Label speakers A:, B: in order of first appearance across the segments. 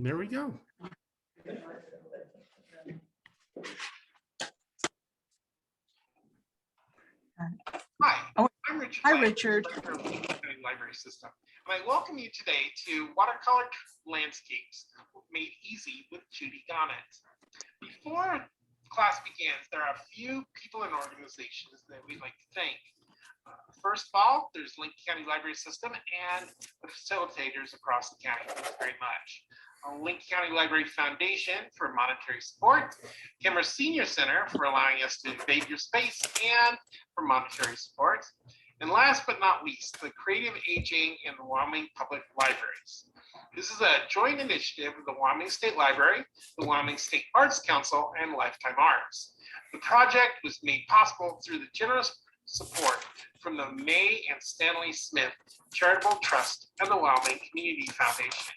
A: There we go.
B: Hi,
C: Oh,
B: I'm Richard.
C: hi,
B: Lang,
C: Richard.
B: Director of the County Library System. And I welcome you today to Watercolor Landscapes Made Easy with Judy Gonet. Before class begins, there are a few people and organizations that we'd like to thank. First of all, there's Lincoln County Library System and the facilitators across the county. Thanks very much. Lincoln County Library Foundation for monetary support, Kimmer Senior Center for allowing us to invade your space and for monetary support. And last but not least, the Creative Aging and the Wyoming Public Libraries. This is a joint initiative of the Wyoming State Library, the Wyoming State Arts Council, and Lifetime Arts. The project was made possible through the generous support from the May and Stanley Smith Charitable Trust and the Wyoming Community Foundation.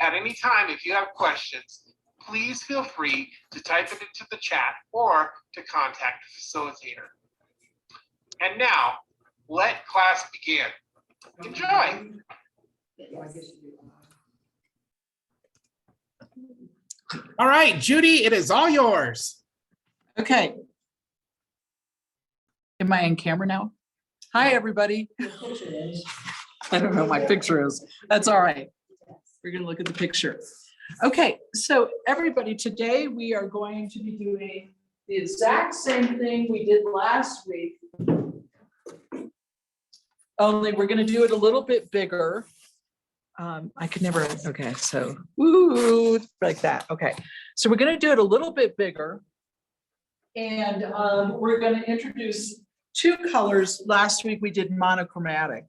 B: At any time, if you have questions, please feel free to type it into the chat or to contact the facilitator. And now, let class begin. Enjoy.
A: All right, Judy, it is all yours.
C: Okay. Am I on camera now? Hi, everybody. I don't know what my picture is. That's all right. We're going to look at the picture. Okay, so everybody, today we are going to be doing the exact same thing we did last week. Only we're going to do it a little bit bigger. I could never, okay, so, woo, like that. Okay, so we're going to do it a little bit bigger. And we're going to introduce two colors. Last week we did monochromatic.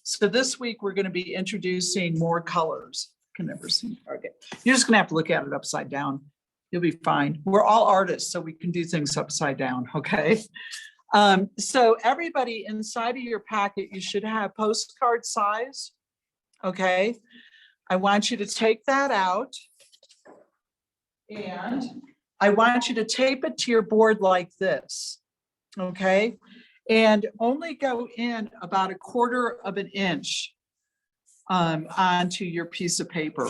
C: So this week we're going to be introducing more colors. Can never see target. You're just going to have to look at it upside down. You'll be fine. We're all artists, so we can do things upside down, okay? So everybody inside of your packet, you should have postcard size, okay? I want you to take that out and I want you to tape it to your board like this, okay? And only go in about 1/4 of an inch onto your piece of paper.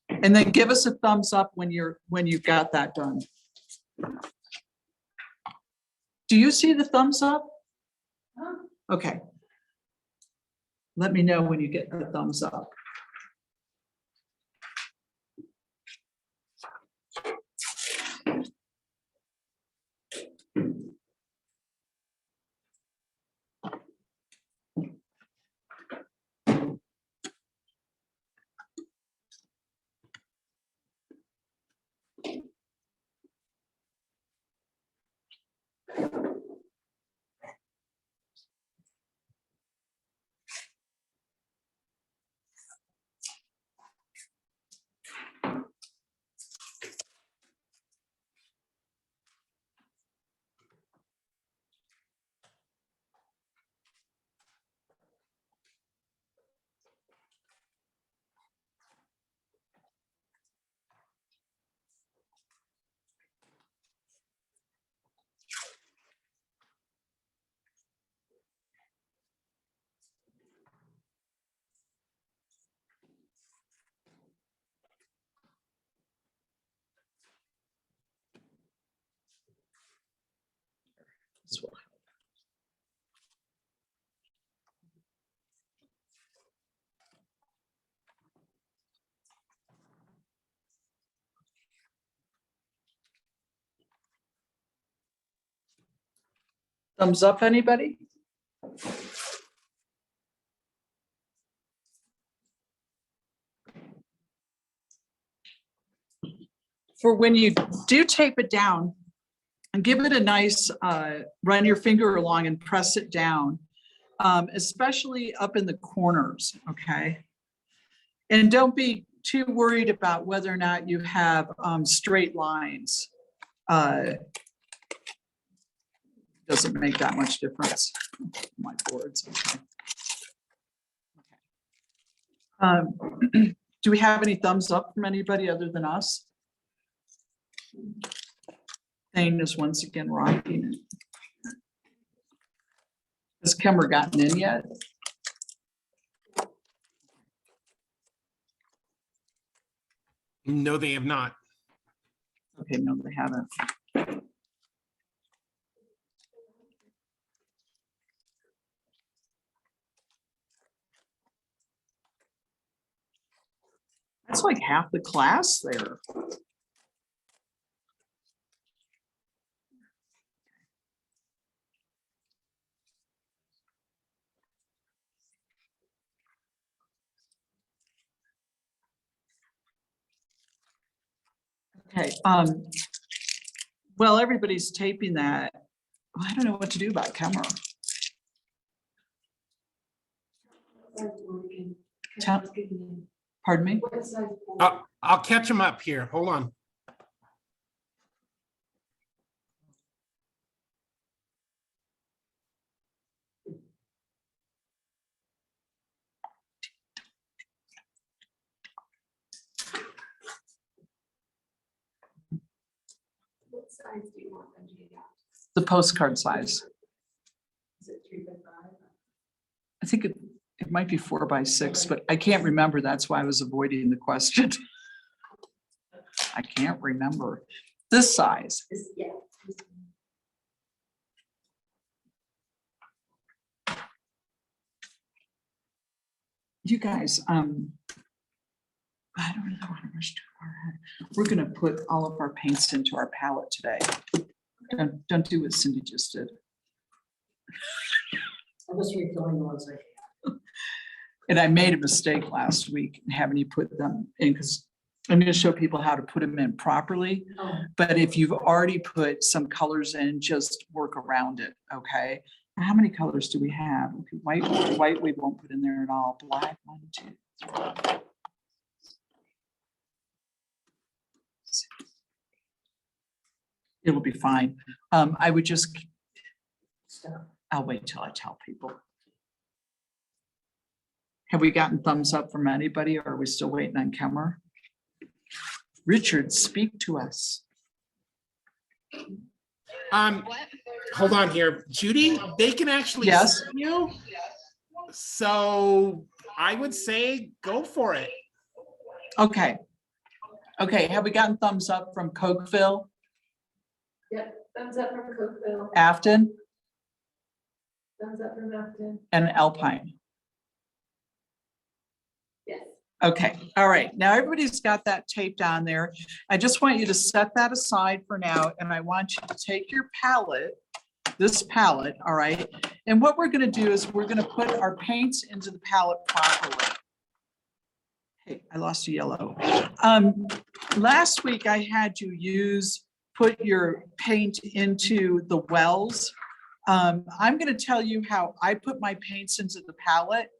C: And then give us a thumbs up when you've got that done. Do you see the thumbs up? Okay. Let me know when you get the thumbs up. This will help. Thumbs up, anybody? For when you do tape it down, and give it a nice, run your finger along and press it down, especially up in the corners, okay? And don't be too worried about whether or not you have straight lines. Doesn't make that much difference. My boards, okay. Do we have any thumbs up from anybody other than us? Thane is once again rocking it. Has Kimmer gotten in yet?
A: No, they have not.
C: Okay, no, they haven't. That's like half the class there. Okay, well, everybody's taping that. I don't know what to do about camera. Pardon me?
A: I'll catch them up here. Hold on.
D: What size do you want them to be?
C: The postcard size.
D: Is it 3 by 5?
C: I think it might be 4 by 6, but I can't remember. That's why I was avoiding the question. I can't remember this size.
D: Yeah.
C: You guys, I don't really want to rush too far ahead. We're gonna put all of our paints into our palette today. Don't do what Cindy just did.
D: I'm just refilling the ones I have.
C: And I made a mistake last week in having you put them in, because I'm gonna show people how to put them in properly.
D: Oh,
C: But if you've already put some colors in, just work around it, okay? How many colors do we have? Okay, white we won't put in there at all. Black, 1, 2, 3. It'll be fine. I would just, I'll wait till I tell people. Have we gotten thumbs up from anybody, or are we still waiting on camera? Richard, speak to us.
A: Hold on here, Judy. They can actually
C: Yes.
A: see you. So I would say go for it.
C: Okay. Okay, have we gotten thumbs up from Cokeville,
D: yep, thumbs up from Cookville,
C: Afton,
D: thumbs up from Afton,
C: and Alpine?
D: yes.
C: Okay, all right. Now everybody's got that taped on there. I just want you to set that aside for now, and I want you to take your palette, this palette, all right? And what we're gonna do is we're gonna put our paints into the palette properly. Hey, I lost a yellow. Last week I had you put your paint into the wells. I'm gonna tell you how I put my paints into the palette.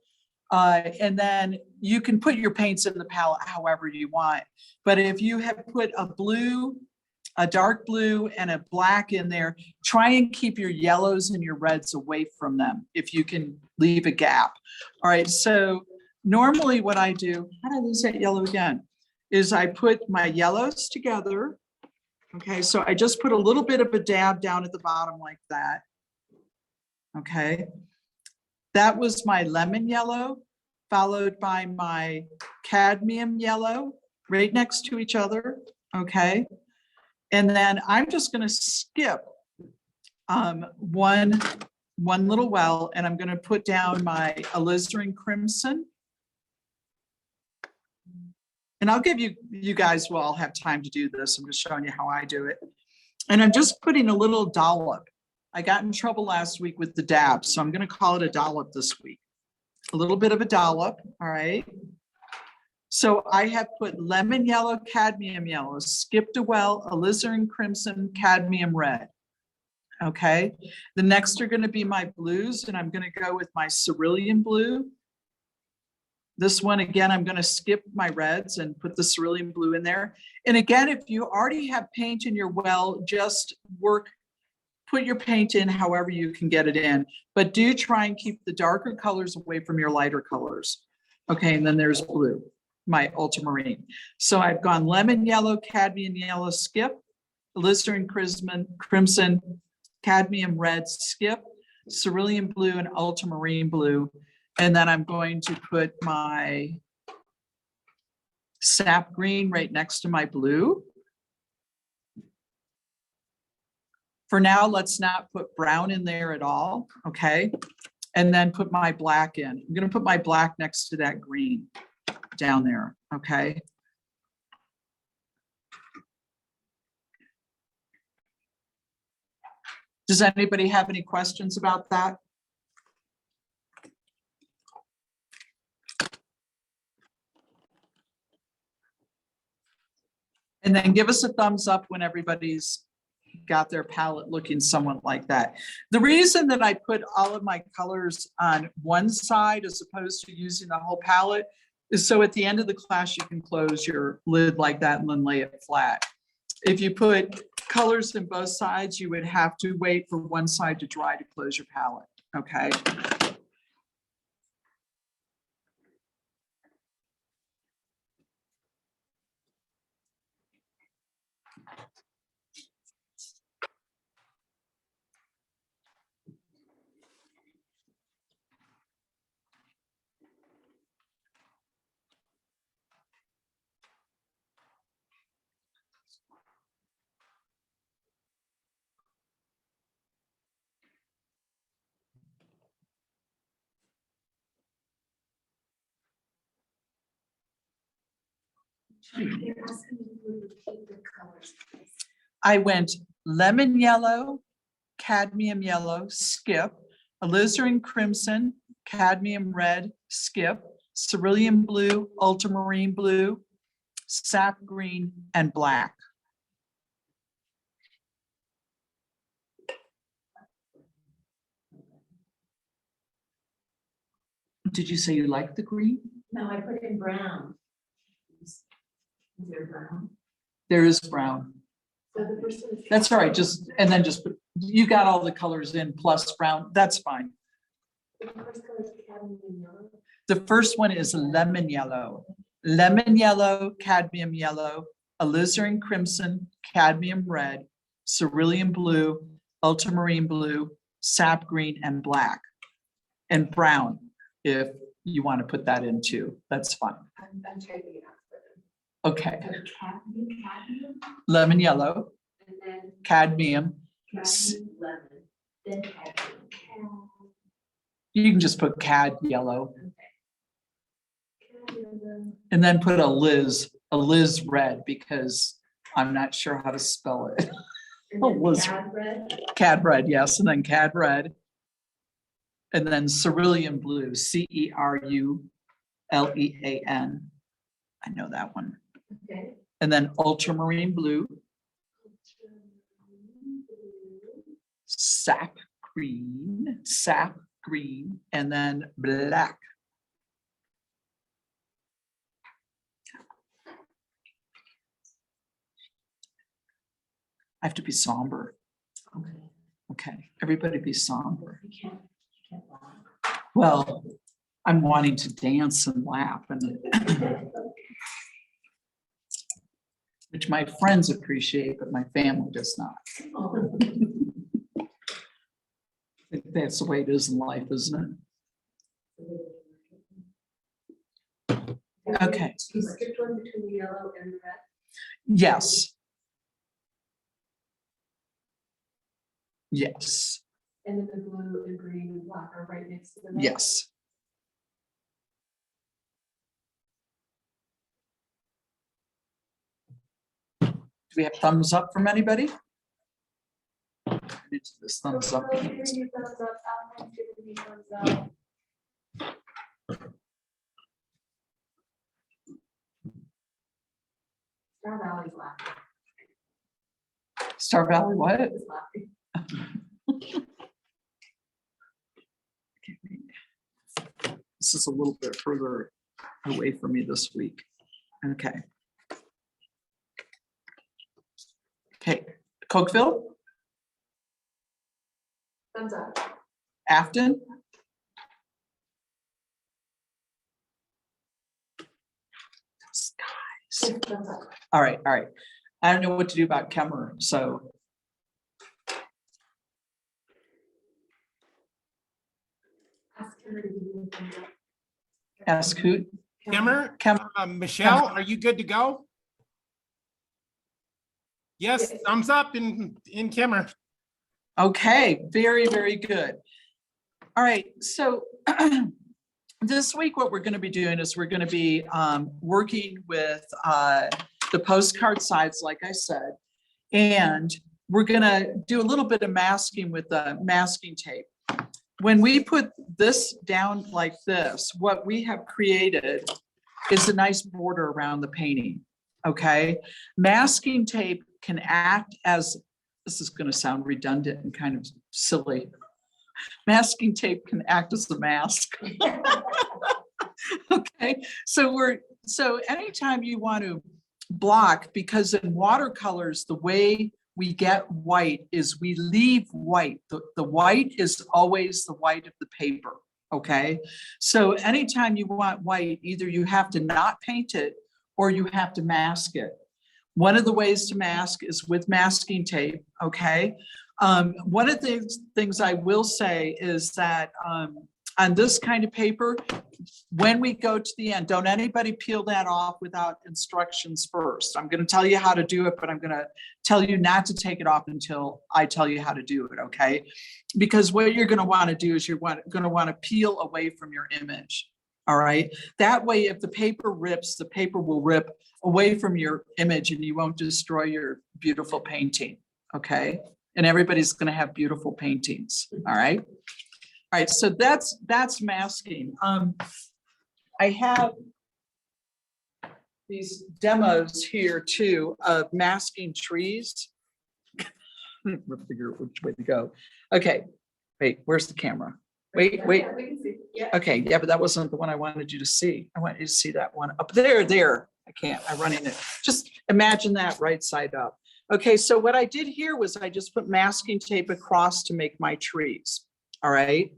C: And then you can put your paints in the palette however you want. But if you have put a blue, a dark blue, and a black in there, try and keep your yellows and your reds away from them if you can leave a gap. All right, so normally what I do, how did I lose that yellow again? Is I put my yellows together. Okay, so I just put a little bit of a dab down at the bottom like that. Okay. That was my lemon yellow, followed by my cadmium yellow, right next to each other, okay? And then I'm just gonna skip one little well, and I'm gonna put down my alizarin crimson. And I'll give you guys will all have time to do this. I'm just showing you how I do it. And I'm just putting a little dollop. I got in trouble last week with the dab, so I'm gonna call it a dollop this week. A little bit of a dollop, all right? So I have put lemon yellow, cadmium yellow, skipped a well, alizarin crimson, cadmium red. Okay, the next are gonna be my blues, and I'm gonna go with my cerulean blue. This one, again, I'm gonna skip my reds and put the cerulean blue in there. And again, if you already have paint in your well, just put your paint in however you can get it in, but do try and keep the darker colors away from your lighter colors. Okay, and then there's blue, my ultramarine. So I've gone lemon yellow, cadmium yellow, skip, alizarin crimson, cadmium red, skip, cerulean blue, and ultramarine blue. And then I'm going to put my sap green right next to my blue. For now, let's not put brown in there at all, okay? And then put my black in. I'm gonna put my black next to that green down there, okay? Does anybody have any questions about that? And then give us a thumbs up when everybody's got their palette looking somewhat like that. The reason that I put all of my colors on one side as opposed to using the whole palette is so at the end of the class, you can close your lid like that and then lay it flat. If you put colors in both sides, you would have to wait for one side to dry to close your palette, okay?
D: They're asking you to repeat the colors.
C: I went lemon yellow, cadmium yellow, skip, alizarin crimson, cadmium red, skip, cerulean blue, ultramarine blue, sap green, and black. Did you say you like the green?
D: No, I put in brown. Is there brown?
C: There is brown.
D: So the first one is.
C: That's all right, just, and then just, put you got all the colors in plus brown, that's fine.
D: The first color is cadmium yellow.
C: The first one is lemon yellow, cadmium yellow, alizarin crimson, cadmium red, cerulean blue, ultramarine blue, sap green, and black. And brown, if you want to put that in too, that's fine.
D: I'm typing it out.
C: Okay,
D: So cadmium,
C: lemon yellow,
D: and then
C: cadmium.
D: cadmium, lemon, then cadmium.
C: You can just put cad yellow
D: Cadmium,
C: and then put a Liz red because I'm not sure how to spell it.
D: and
C: Oh,
D: then
C: was-
D: cad red.
C: Cad red, yes, and then cad red. And then cerulean blue, Cerulean. I know that one.
D: Okay.
C: And then ultramarine blue, sap green, and then black. I have to be somber.
D: Okay.
C: Okay, everybody be somber.
D: You can't laugh.
C: Well, I'm wanting to dance and laugh, and which my friends appreciate, but my family does not.
D: Oh,
C: I think that's the way it is in life, isn't it? Okay.
D: You skipped one between the yellow and the red.
C: Yes. Yes,
D: And then the blue and green and black are right next to the red.
C: yes. Do we have thumbs up from anybody? It's this thumbs up.
D: Coco, giving you thumbs up. Alpine giving you thumbs up. Star Valley's laughing.
C: Star Valley, what?
D: Is laughing.
C: This is a little bit further away from me this week. Okay. Okay, Cokeville,
D: Thumbs up.
C: Afton. Skies.
D: Thumbs up.
C: All right, all right. I don't know what to do about Kemmer, so
D: Ask her to give you a thumbs up.
C: ask who?
A: Kimmer,
C: Kim-
A: Michelle, are you good to go? Yes, thumbs up in Kimmer.
C: Okay, very, very good. All right, so this week, what we're going to be doing is we're going to be working with the postcard sides, like I said, and we're going to do a little bit of masking with the masking tape. When we put this down like this, what we have created is a nice border around the painting, okay? Masking tape can act as, this is going to sound redundant and kind of silly. Masking tape can act as a mask. Okay, so anytime you want to block, because in watercolors, the way we get white is we leave white. The white is always the white of the paper, okay? So anytime you want white, either you have to not paint it or you have to mask it. One of the ways to mask is with masking tape, okay? One of the things I will say is that on this kind of paper, when we go to the end, don't anybody peel that off without instructions first. I'm going to tell you how to do it, but I'm going to tell you not to take it off until I tell you how to do it, okay? Because what you're going to want to do is you're going to want to peel away from your image, all right? That way, if the paper rips, the paper will rip away from your image and you won't destroy your beautiful painting, okay? And everybody's going to have beautiful paintings, all right? All right, so that's masking. I have these demos here too of masking trees. We'll figure out which way to go. Okay, wait, where's the camera? Wait.
D: Yeah, we can see. Yeah.
C: Okay, yeah, but that wasn't the one I wanted you to see. I want you to see that one up there. I can't, I'm running it. Just imagine that right side up. Okay, so what I did here was I just put masking tape across to make my trees. All right.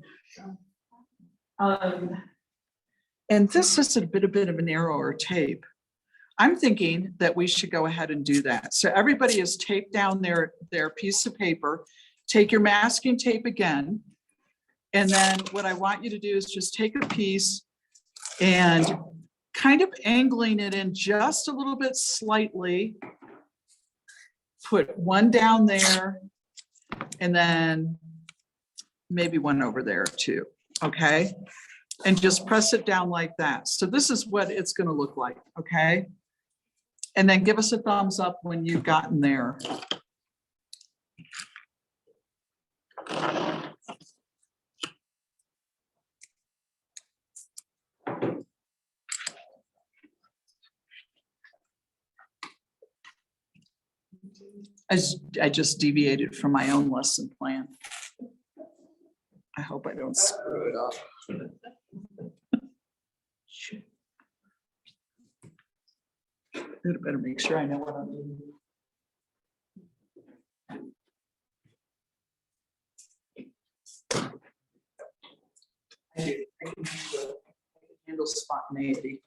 C: And this is a bit of a narrower tape. I'm thinking that we should go ahead and do that. So everybody has taped down their piece of paper. Take your masking tape again. And then what I want you to do is just take a piece and kind of angling it in just a little bit slightly. Put one down there and then maybe one over there too, okay? And just press it down like that. So this is what it's gonna look like, okay? And then give us a thumbs up when you've gotten there. I just deviated from my own lesson plan. I hope I don't screw it up. I'd better make sure I know what I'm doing. I can handle spontaneity.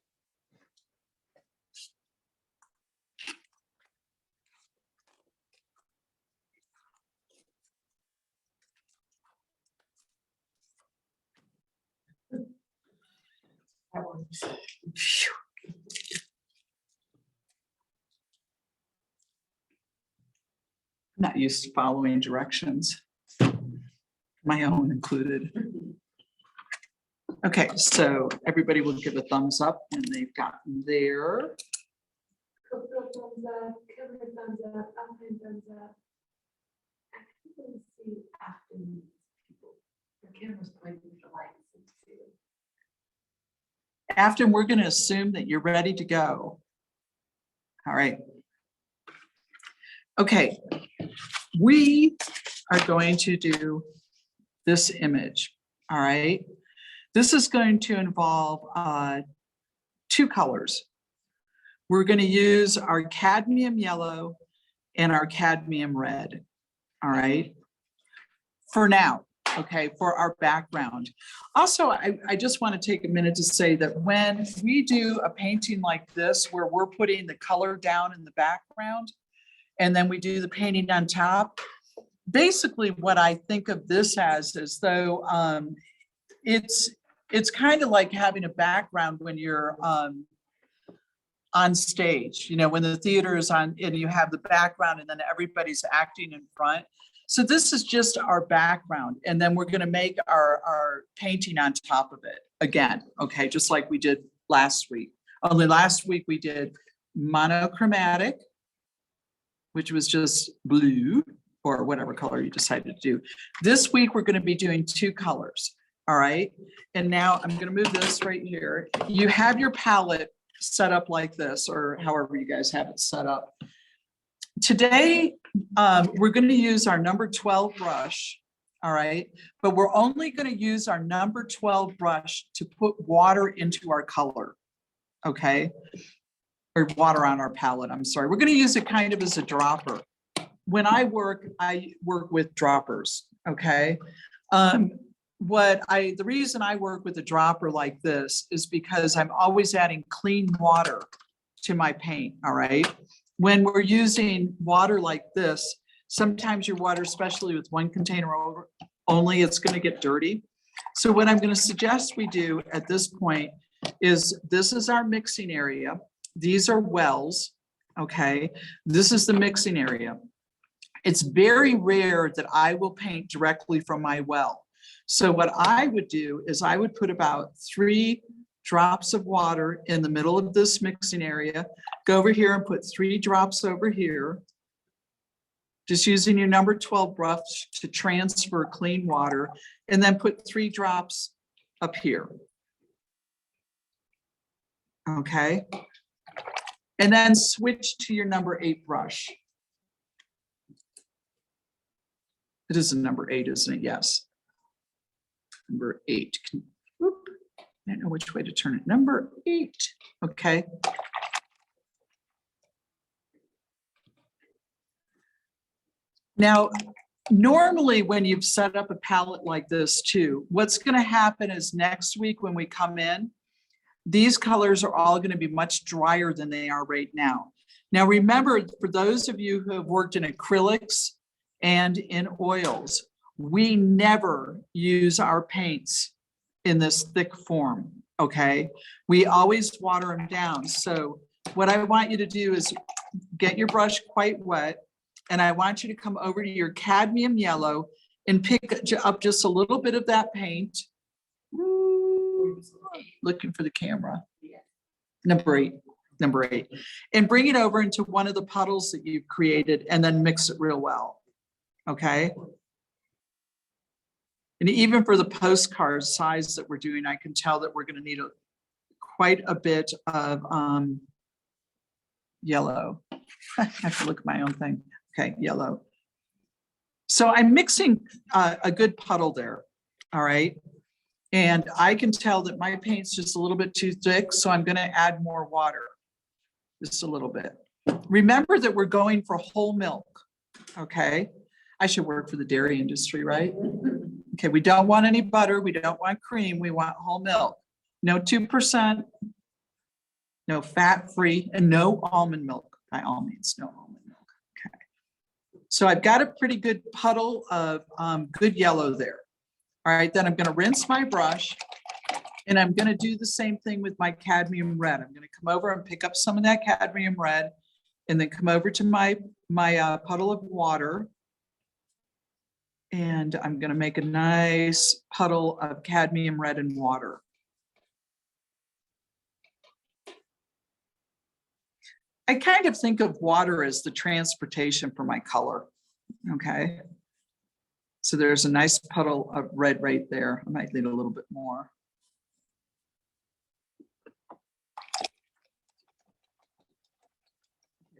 C: Phew. Not used to following directions, my own included. Okay, so everybody will give a thumbs up and they've gotten there.
D: Thumbs up, Kevin, thumbs up, Alvin, thumbs up. I can't really see afternoon people. The camera's pointing to lights.
C: After, we're going to assume that you're ready to go. All right. Okay, we are going to do this image. All right. This is going to involve two colors. We're going to use our cadmium yellow and our cadmium red. All right. For now. Okay, for our background. Also, I just want to take a minute to say that when we do a painting like this, where we're putting the color down in the background, and then we do the painting on top, basically what I think of this as is though it's it's kind of like having a background when you're on stage, you know, when the theater is on and you have the background and then everybody's acting in front. So this is just our background. And then we're going to make our painting on top of it again. Okay, just like we did last week. Only last week we did monochromatic, which was just blue or whatever color you decided to do. This week we're going to be doing 2 colors. All right. And now I'm going to move this right here. You have your palette set up like this, or however you guys have it set up. Today, we're going to use our number 12 brush. All right. But we're only going to use our number 12 brush to put water into our color. Okay. Or water on our palette. I'm sorry. We're going to use it kind of as a dropper. When I work with droppers. Okay. The reason I work with a dropper like this is because I'm always adding clean water to my paint. All right. When we're using water like this, sometimes your water, especially with one container only, it's going to get dirty. So what I'm going to suggest we do at this point is this is our mixing area. These are wells. Okay. This is the mixing area. It's very rare that I will paint directly from my well. So what I would do is I would put about 3 drops of water in the middle of this mixing area, go over here and put 3 drops over here, just using your number 12 brush to transfer clean water, and then put 3 drops up here. Okay. And then switch to your number 8 brush. It is a number 8, isn't it? Yes. Number 8. Whoop. I don't know which way to turn it. Number 8. Okay. Now, normally when you've set up a palette like this too, what's going to happen is next week when we come in, these colors are all going to be much drier than they are right now. Now, remember, for those of you who have worked in acrylics and in oils, we never use our paints in this thick form, okay? We always water them down. So what I want you to do is get your brush quite wet, and I want you to come over to your cadmium yellow and pick up just a little bit of that paint. Looking for the camera. Number 8, and bring it over into one of the puddles that you've created and then mix it real well, okay? And even for the postcard size that we're doing, I can tell that we're going to need quite a bit of yellow. I have to look at my own thing. Okay, yellow. So I'm mixing a good puddle there, all right? And I can tell that my paint's just a little bit too thick, so I'm going to add more water, just a little bit. Remember that we're going for whole milk, okay? I should work for the dairy industry, right? Okay, we don't want any butter, we don't want cream, we want whole milk. No 2%, no fat-free, and no almond milk, by all means, no almond milk, okay. So I've got a pretty good puddle of good yellow there. All right, then I'm going to rinse my brush, and I'm going to do the same thing with my cadmium red. I'm going to come over and pick up some of that cadmium red, and then come over to my puddle of water, and I'm going to make a nice puddle of cadmium red and water. I kind of think of water as the transportation for my color, okay? So there's a nice puddle of red right there. I might need a little bit more.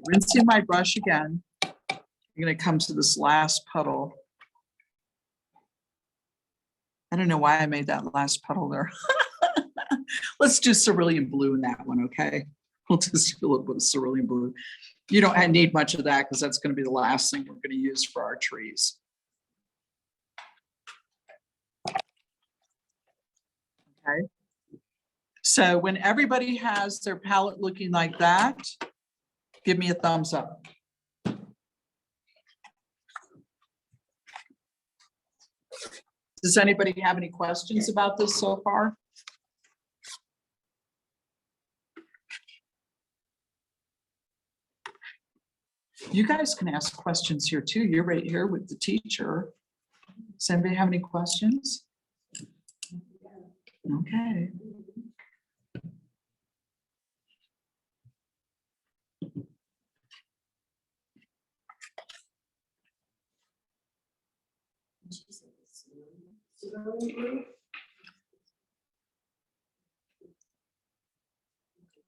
C: Rinsing my brush again. I'm going to come to this last puddle. I don't know why I made that last puddle there. Let's do cerulean blue in that one, okay? We'll just do a little bit of cerulean blue. You don't need much of that because that's going to be the last thing we're going to use for our trees. Okay. So when everybody has their palette looking like that, give me a thumbs up. Does anybody have any questions about this so far? You guys can ask questions here too. You're right here with the teacher. Does anybody have any questions? Okay.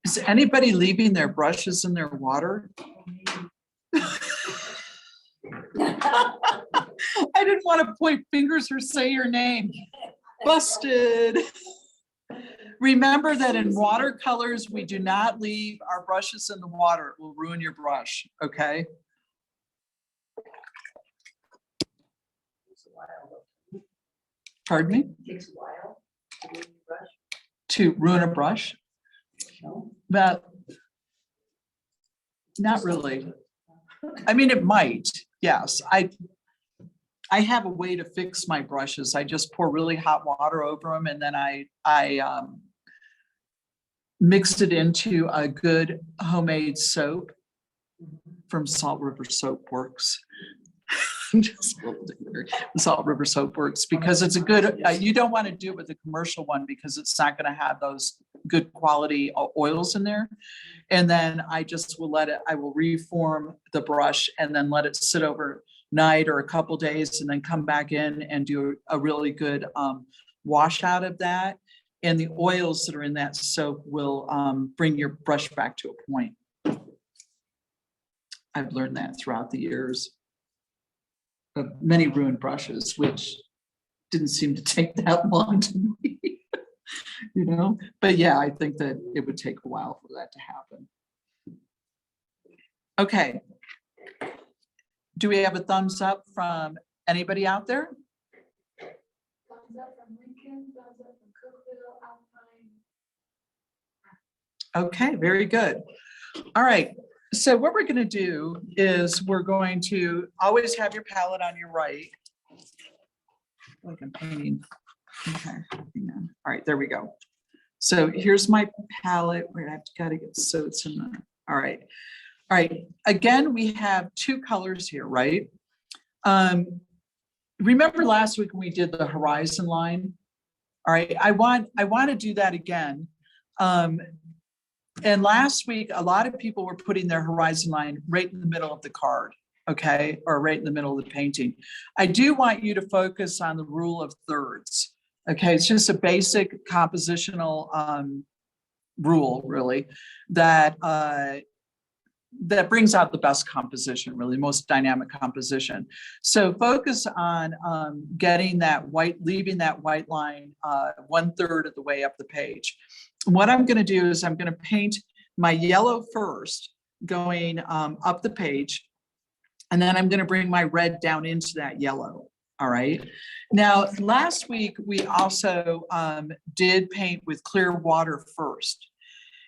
C: Is anybody leaving their brushes in their water? I didn't want to point fingers or say your name. Busted. Remember that in watercolors, we do not leave our brushes in the water. It will ruin your brush, okay? Pardon me?
D: Takes a while to do the brush.
C: To ruin a brush? But not really. I mean, it might, yes. I have a way to fix my brushes. I just pour really hot water over them, and then I mix it into a good homemade soap from Salt River Soap Works. Just a little bit weird. The Salt River Soap Works, because it's a good, you don't want to do it with a commercial one because it's not going to have those good quality oils in there. And then I just will I will reform the brush and then let it sit overnight or a couple days, and then come back in and do a really good wash out of that. And the oils that are in that soap will bring your brush back to a point. I've learned that throughout the years of many ruined brushes, which didn't seem to take that long to me, you know? But yeah, I think that it would take a while for that to happen. Okay. Do we have a thumbs up from anybody out there?
D: Thumbs up from Lincoln, thumbs up from Cookville, Alpine.
C: Okay, very good. All right. So what we're going to do is we're going to always have your palette on your right. Like I'm painting. Okay. Hang on. All right, there we go. So here's my palette. I've got to get so it's in the. All right. All right. Again, we have two colors here, right? Remember last week when we did the horizon line? All right. I want to do that again. And last week, a lot of people were putting their horizon line right in the middle of the card, okay, or right in the middle of the painting. I do want you to focus on the rule of thirds, okay? It's just a basic compositional rule, really, that that brings out the best composition, really, most dynamic composition. So focus on getting that white, leaving that white line 1/3 of the way up the page. What I'm going to do is I'm going to paint my yellow first, going up the page, and then I'm going to bring my red down into that yellow. All right. Now, last week, we also did paint with clear water first.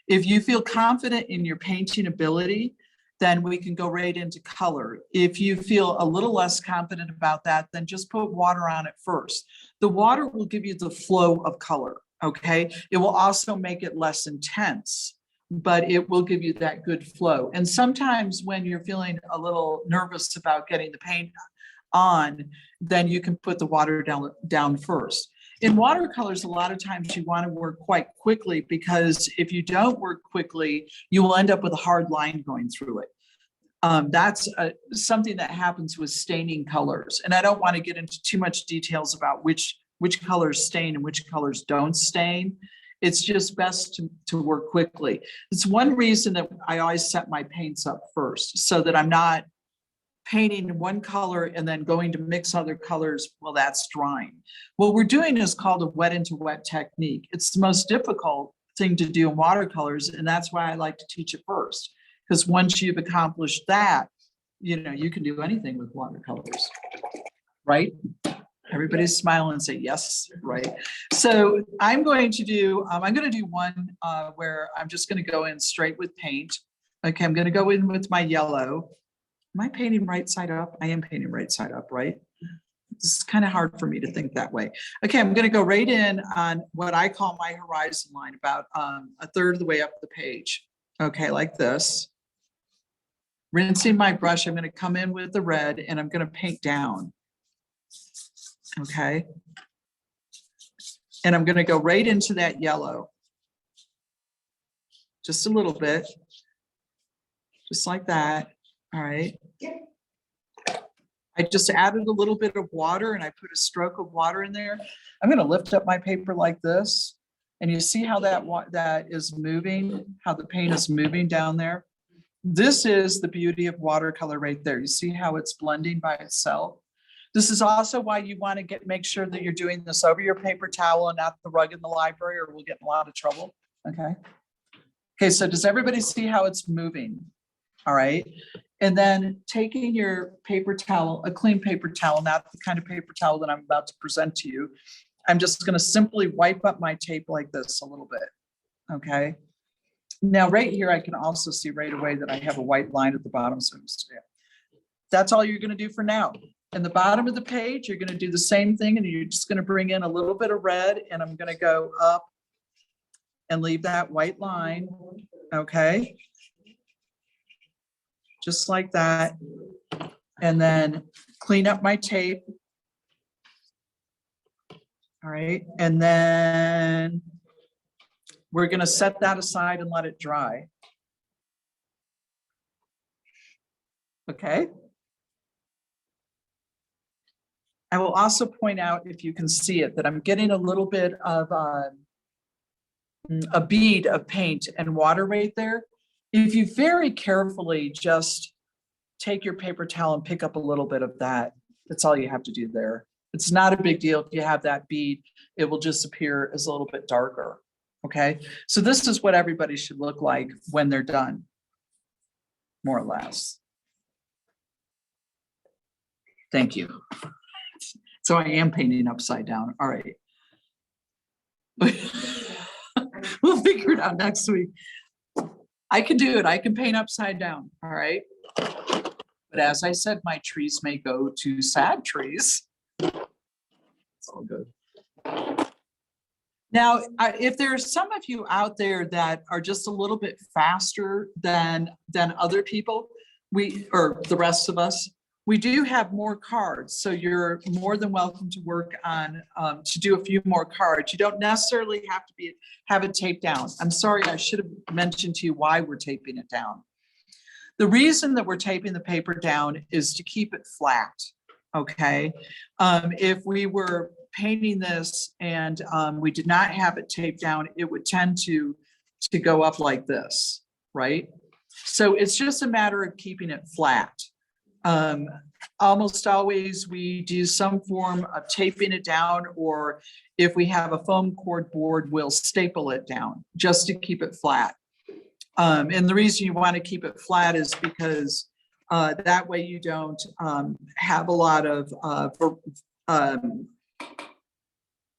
C: If you feel confident in your painting ability, then we can go right into color. If you feel a little less confident about that, then just put water on it first. The water will give you the flow of color. Okay, it will also make it less intense, but it will give you that good flow. And sometimes when you're feeling a little nervous about getting the paint on, then you can put the water down first. In watercolors, a lot of times you want to work quite quickly, because if you don't work quickly, you will end up with a hard line going through it. That's something that happens with staining colors. And I don't want to get into too much details about which colors stain and which colors don't stain. It's just best to work quickly. It's one reason that I always set my paints up first, so that I'm not painting one color and then going to mix other colors. Well, that's drying. What we're doing is called a wet into wet technique. It's the most difficult thing to do in watercolors, and that's why I like to teach it first, because once you've accomplished that, you know, you can do anything with watercolors, right? Everybody's smiling and say yes, right? So I'm going to do one where I'm just going to go in straight with paint. Okay, I'm going to go in with my yellow. Am I painting right side up? I am painting right side up, right? It's kind of hard for me to think that way. Okay, I'm going to go right in on what I call my horizon line, about 1/3 of the way up the page. Okay, like this. rinsing my brush, I'm going to come in with the red and I'm going to paint down. Okay. And I'm going to go right into that yellow. Just a little bit. Just like that. All right. I just added a little bit of water and I put a stroke of water in there. I'm going to lift up my paper like this. And you see how that is moving, how the paint is moving down there. This is the beauty of watercolor right there. You see how it's blending by itself. This is also why you want to make sure that you're doing this over your paper towel and not the rug in the library, or we'll get in a lot of trouble. Okay. Okay, so does everybody see how it's moving? All right. And then taking your paper towel, a clean paper towel, not the kind of paper towel that I'm about to present to you. I'm just going to simply wipe up my tape like this a little bit. Okay. Now, right here, I can also see right away that I have a white line at the bottom. So that's all you're going to do for now. In the bottom of the page, you're going to do the same thing, and you're just going to bring in a little bit of red, and I'm going to go up and leave that white line. Okay. Just like that. And then clean up my tape. All right. And then we're going to set that aside and let it dry. Okay. I will also point out, if you can see it, that I'm getting a little bit of a bead of paint and water right there. If you very carefully just take your paper towel and pick up a little bit of that, that's all you have to do there. It's not a big deal if you have that bead, it will just appear as a little bit darker. Okay, so this is what everybody should look like when they're done, more or less. Thank you. So I am painting upside down. All right. We'll figure it out next week. I can do it. I can paint upside down. All right. But as I said, my trees may go to sad trees. It's all good. Now, if there's some of you out there that are just a little bit faster than other people, or the rest of us, we do have more cards. So you're more than welcome to work on, to do a few more cards. You don't necessarily have to have it taped down. I'm sorry, I should have mentioned to you why we're taping it down. The reason that we're taping the paper down is to keep it flat, okay? If we were painting this and we did not have it taped down, it would tend to go up like this, right? So it's just a matter of keeping it flat. Almost always we do some form of taping it down, or if we have a foam core board, we'll staple it down just to keep it flat. And the reason you want to keep it flat is because that way you don't have a lot of,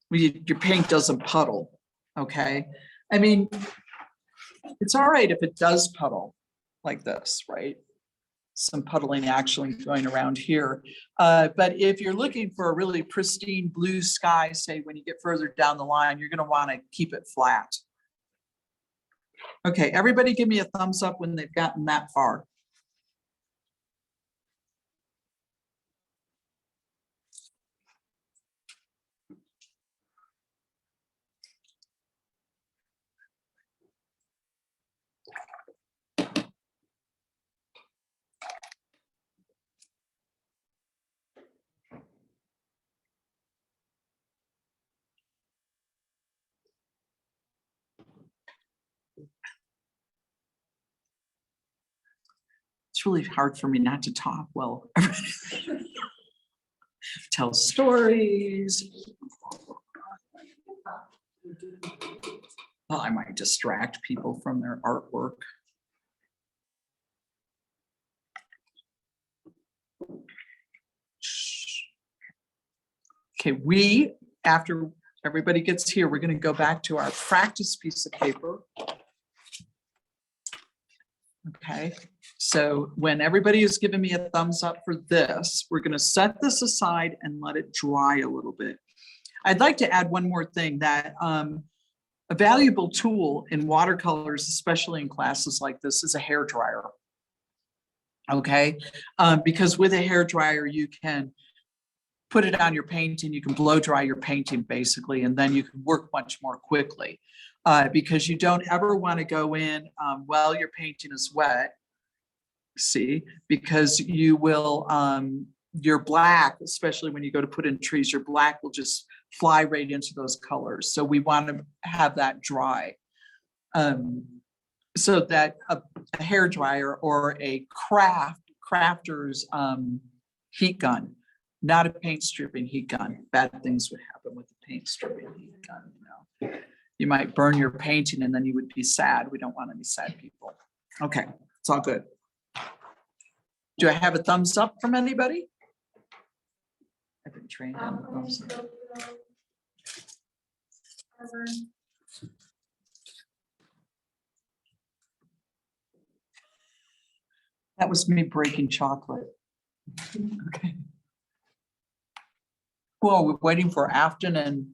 C: your paint doesn't puddle, okay? I mean, it's all right if it does puddle like this, right? Some puddling actually going around here. But if you're looking for a really pristine blue sky, say when you get further down the line, you're going to want to keep it flat. Okay, everybody give me a thumbs up when they've gotten that far. It's really hard for me not to talk well. Tell stories. Well, I might distract people from their artwork. Okay, after everybody gets here, we're going to go back to our practice piece of paper. Okay, so when everybody is giving me a thumbs up for this, we're going to set this aside and let it dry a little bit. I'd like to add one more thing, that a valuable tool in watercolors, especially in classes like this, is a hair dryer. Okay, because with a hair dryer, you can put it on your painting, you can blow dry your painting basically, and then you can work much more quickly. Because you don't ever want to go in while your painting is wet. See, because you will, your black, especially when you go to put in trees, your black will just fly right into those colors. So we want to have that dry. So that a hair dryer or a crafter's heat gun, not a paint stripping heat gun. Bad things would happen with the paint stripping heat gun, you know. You might burn your painting and then you would be sad. We don't want any sad people. Okay, it's all good. Do I have a thumbs up from anybody? I've been trained on the thumbs up. That was me breaking chocolate. Okay. Well, we're waiting for Afton and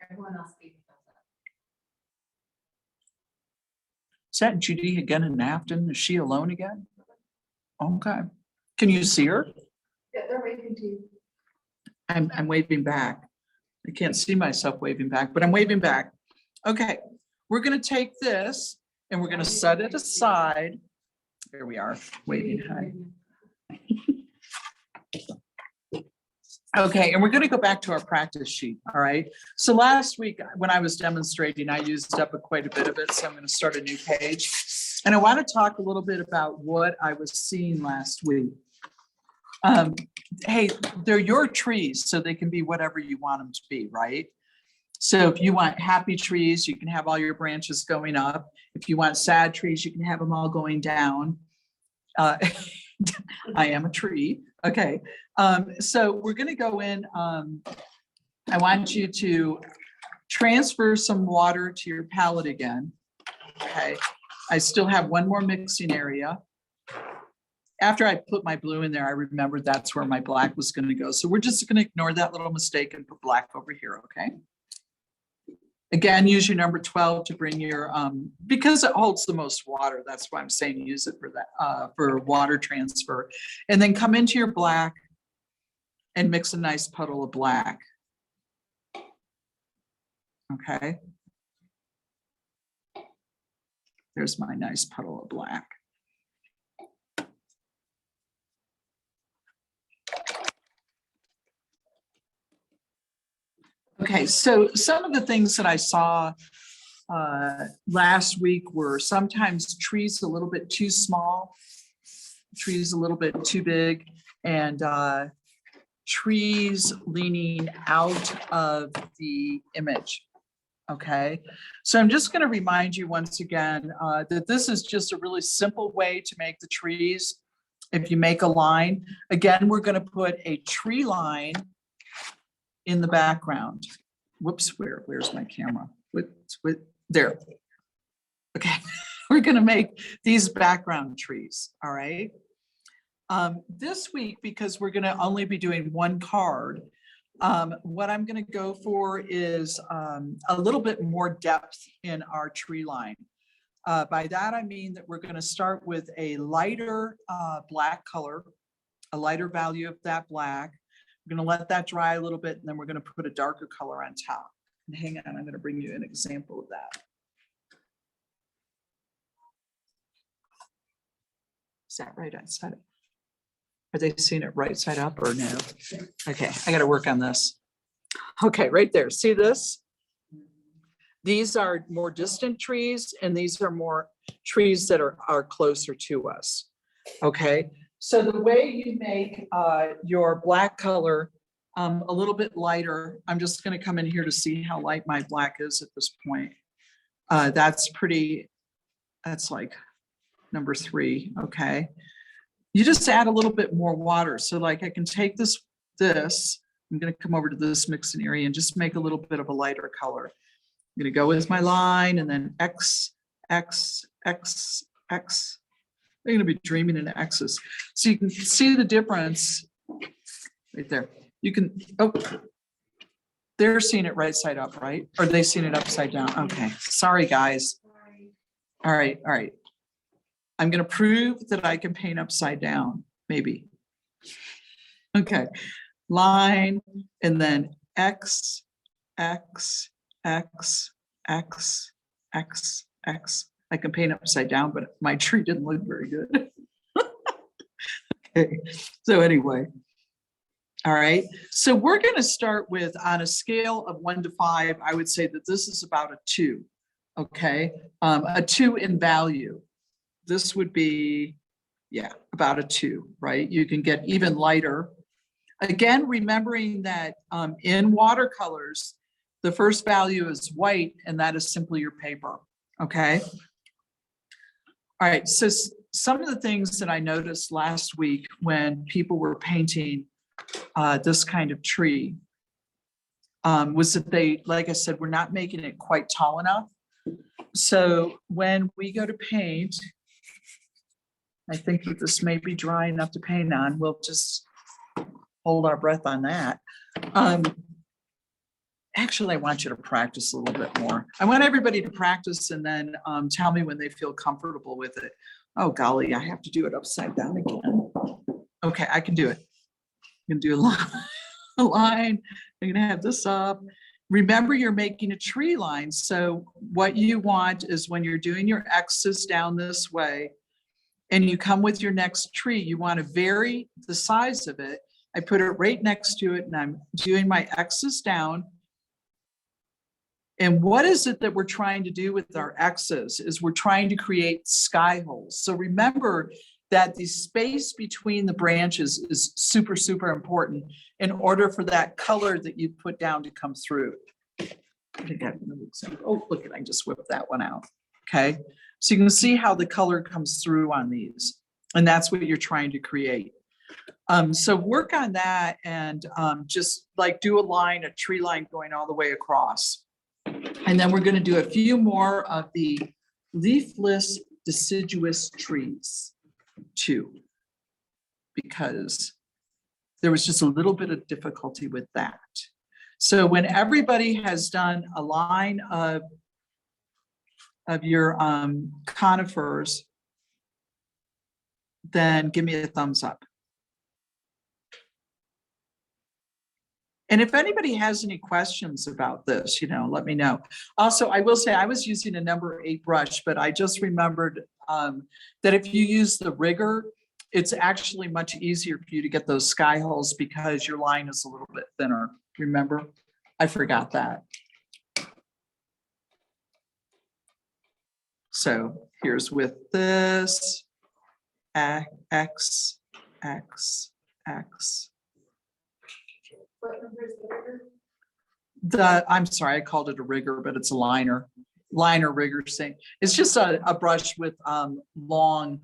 D: Everyone else gave me thumbs up.
C: is that Judy again in Afton? Is she alone again? Okay. Can you see her?
D: Yeah, they're waving to you.
C: I'm waving back. I can't see myself waving back, but I'm waving back. Okay, we're gonna take this and we're gonna set it aside. There we are, waving high. Okay, and we're gonna go back to our practice sheet, all right? So last week, when I was demonstrating, I used up quite a bit of it, so I'm gonna start a new page. And I wanna talk a little bit about what I was seeing last week. Hey, they're your trees, so they can be whatever you want them to be, right? So if you want happy trees, you can have all your branches going up. If you want sad trees, you can have them all going down. I am a tree, okay. So we're gonna go in, I want you to transfer some water to your palette again, okay? I still have one more mixing area. After I put my blue in there, I remembered that's where my black was gonna go. So we're just gonna ignore that little mistake and put black over here, okay? Again, use your number 12 to bring your, because it holds the most water, that's why I'm saying use it for that, for water transfer. And then come into your black and mix a nice puddle of black. Okay. There's my nice puddle of black. Okay, so some of the things that I saw last week were sometimes trees a little bit too small, trees a little bit too big, and trees leaning out of the image. Okay, so I'm just going to remind you once again that this is just a really simple way to make the trees. If you make a line, again, we're going to put a tree line in the background. Whoops, where's my camera? There. Okay, we're gonna make these background trees, all right? This week, because we're gonna only be doing one card, what I'm gonna go for is a little bit more depth in our tree line. By that, I mean that we're gonna start with a lighter black color, a lighter value of that black. We're gonna let that dry a little bit, and then we're gonna put a darker color on top. And hang on, I'm gonna bring you an example of that. Is that right? I said it. Are they seeing it right side up or no? Okay, I gotta work on this. Okay, right there, see this? These are more distant trees, and these are more trees that are closer to us, okay? So the way you make your black color a little bit lighter, I'm just gonna come in here to see how light my black is at this point. That's like number 3, okay? You just add a little bit more water. So like I can take this, I'm gonna come over to this mixing area and just make a little bit of a lighter color. I'm gonna go with my line and then X, X, X, X. They're going to be dreaming in X's. So you can see the difference right there. You can, oh, they're seeing it right side up, right? Or they seeing it upside down? Okay, sorry guys. All right, all right. I'm going to prove that I can paint upside down, maybe. Okay, line, and then X, X, X, X, X, X. I can paint upside down, but my tree didn't look very good. Okay, so anyway. All right, so we're going to start with, on a scale of 1 to 5, I would say that this is about a 2. Okay, a 2 in value. This would be, yeah, about a 2, right? You can get even lighter. Again, remembering that in watercolors, the first value is white, and that is simply your paper. Okay. All right, so some of the things that I noticed last week when people were painting this kind of tree was that they, like I said, we're not making it quite tall enough. So when we go to paint, I think that this may be dry enough to paint on. We'll just hold our breath on that. Actually, I want you to practice a little bit more. I want everybody to practice and then tell me when they feel comfortable with it. Oh, golly, I have to do it upside down again. Okay, I can do it. I'm gonna do a line. I'm gonna have this up. Remember, you're making a tree line. So what you want is when you're doing your X's down this way and you come with your next tree, you want to vary the size of it. I put it right next to it and I'm doing my X's down. And what is it that we're trying to do with our X's is we're trying to create sky holes. So remember that the space between the branches is super, super important in order for that color that you put down to come through. I think I have another example. Oh, look at, I just whipped that one out. Okay. So you can see how the color comes through on these, and that's what you're trying to create. So work on that and just like do a line, a tree line going all the way across. And then we're going to do a few more of the leafless deciduous trees too, because there was just a little bit of difficulty with that. So when everybody has done a line of your conifers, then give me a thumbs up. And if anybody has any questions about this, let me know. Also, I will say I was using a number 8 brush, but I just remembered that if you use the rigger, it's actually much easier for you to get those sky holes because your line is a little bit thinner. Remember? I forgot that. So here's with this, X, X, X.
D: What number is the rigger?
C: I'm sorry, I called it a rigger, but it's a liner rigger thing. It's just a brush with long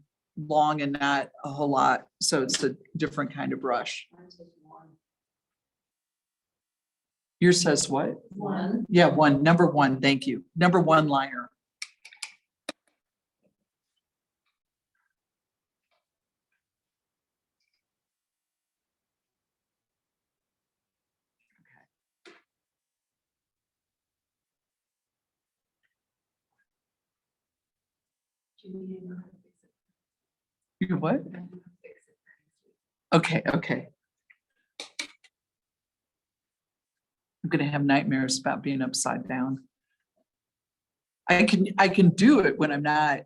C: and not a whole lot. So it's a different kind of brush. Yours says what?
D: 1.
C: Yeah, 1, number 1, thank you. Number 1 liner. You what? Okay. I'm gonna have nightmares about being upside down. I can do it when I'm not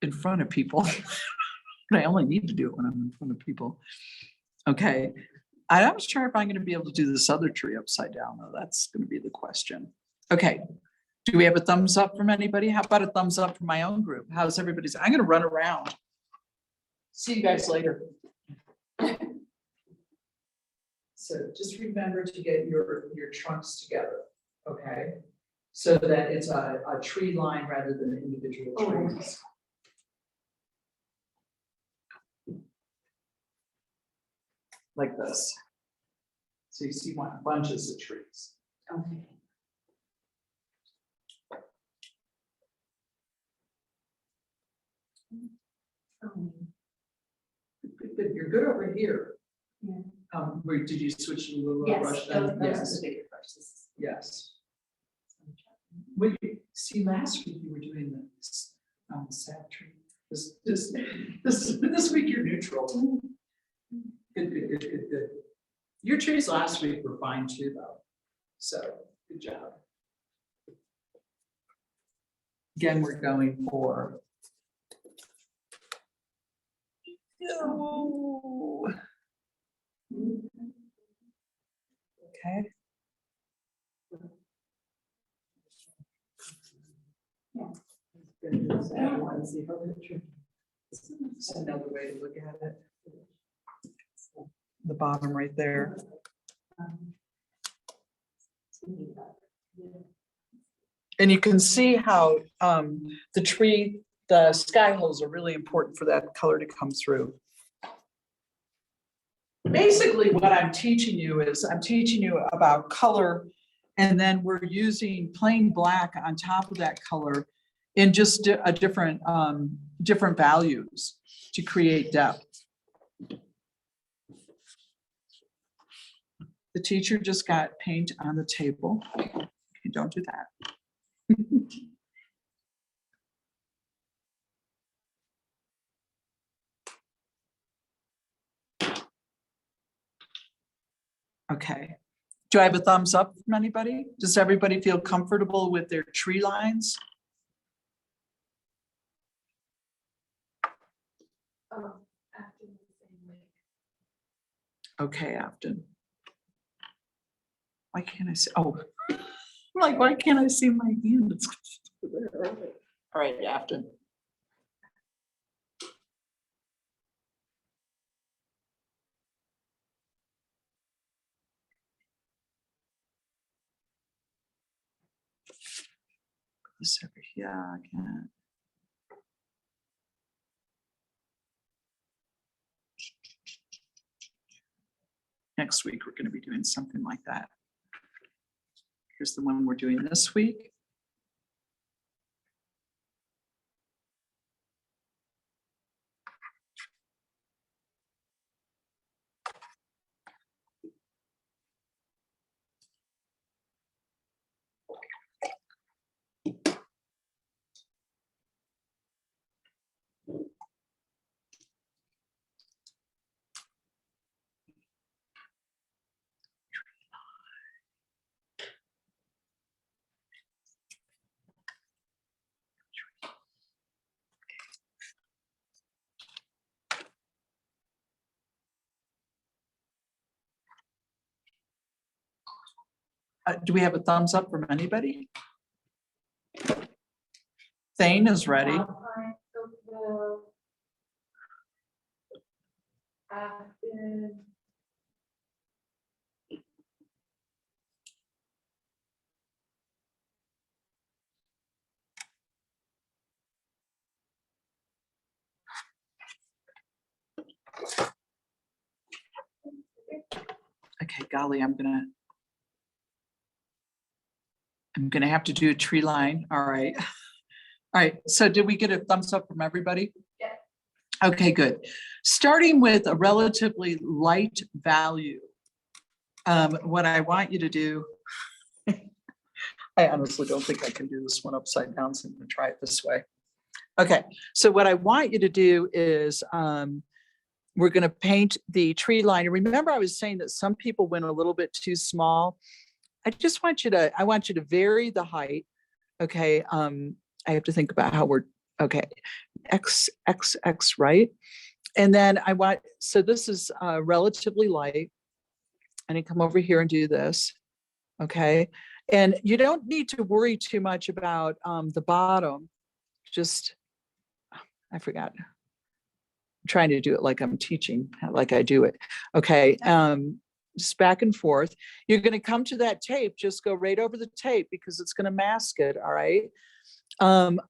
C: in front of people. But I only need to do it when I'm in front of people. Okay. I'm not sure if I'm gonna be able to do this other tree upside down, though. That's gonna be the question. Okay. Do we have a thumbs up from anybody? How about a thumbs up from my own group? How's everybody's? I'm gonna run around. See you guys later. So just remember to get your trunks together, okay? So that it's a tree line rather than individual trees. Like this. So you see bunches of trees.
D: Okay.
C: Good. You're good over here.
D: Yeah.
C: Where did you switch to a little
D: Yes,
C: brush
D: that
C: then?
D: was
C: Yes.
D: the bigger brush. This is-
C: Yes. Well, see, last week you were doing this sap tree. This week you're neutral. Good. Your trees last week were fine too, though. So good job. Again, we're going for. No. Okay. That's another way to look at it. The bottom right there. And you can see how the sky holes are really important for that color to come through. Basically, what I'm teaching you is I'm teaching you about color, and then we're using plain black on top of that color in just a different values to create depth. The teacher just got paint on the table. Okay, don't do that. Okay. Do I have a thumbs up from anybody? Does everybody feel comfortable with their tree lines?
D: Oh, after the same way.
C: Okay, Afton. Why can't I see? Oh, I'm like, why can't I see my hand? It's there. All right, Afton. This over here, I can't. Next week, we're going to be doing something like that. Here's the one we're doing this week. Do we have a thumbs up from anybody? Thane is ready.
D: Alpine, Oakville, Afton.
C: Okay, golly, I'm gonna have to do a tree line. All right. All right, so did we get a thumbs up from everybody?
D: Yeah.
C: Okay, good. Starting with a relatively light value. What I want you to do, I honestly don't think I can do this one upside down, so I'm gonna try it this way. Okay, so what I want you to do is we're gonna paint the tree line. And remember, I was saying that some people went a little bit too small. I want you to vary the height. Okay, I have to think about how we're, okay, X, right? And then so this is relatively light. And I come over here and do this, okay? And you don't need to worry too much about the bottom. Just, I forgot. I'm trying to do it like I'm teaching, like I do it. Okay, just back and forth. You're gonna come to that tape, just go right over the tape because it's gonna mask it, all right? I'm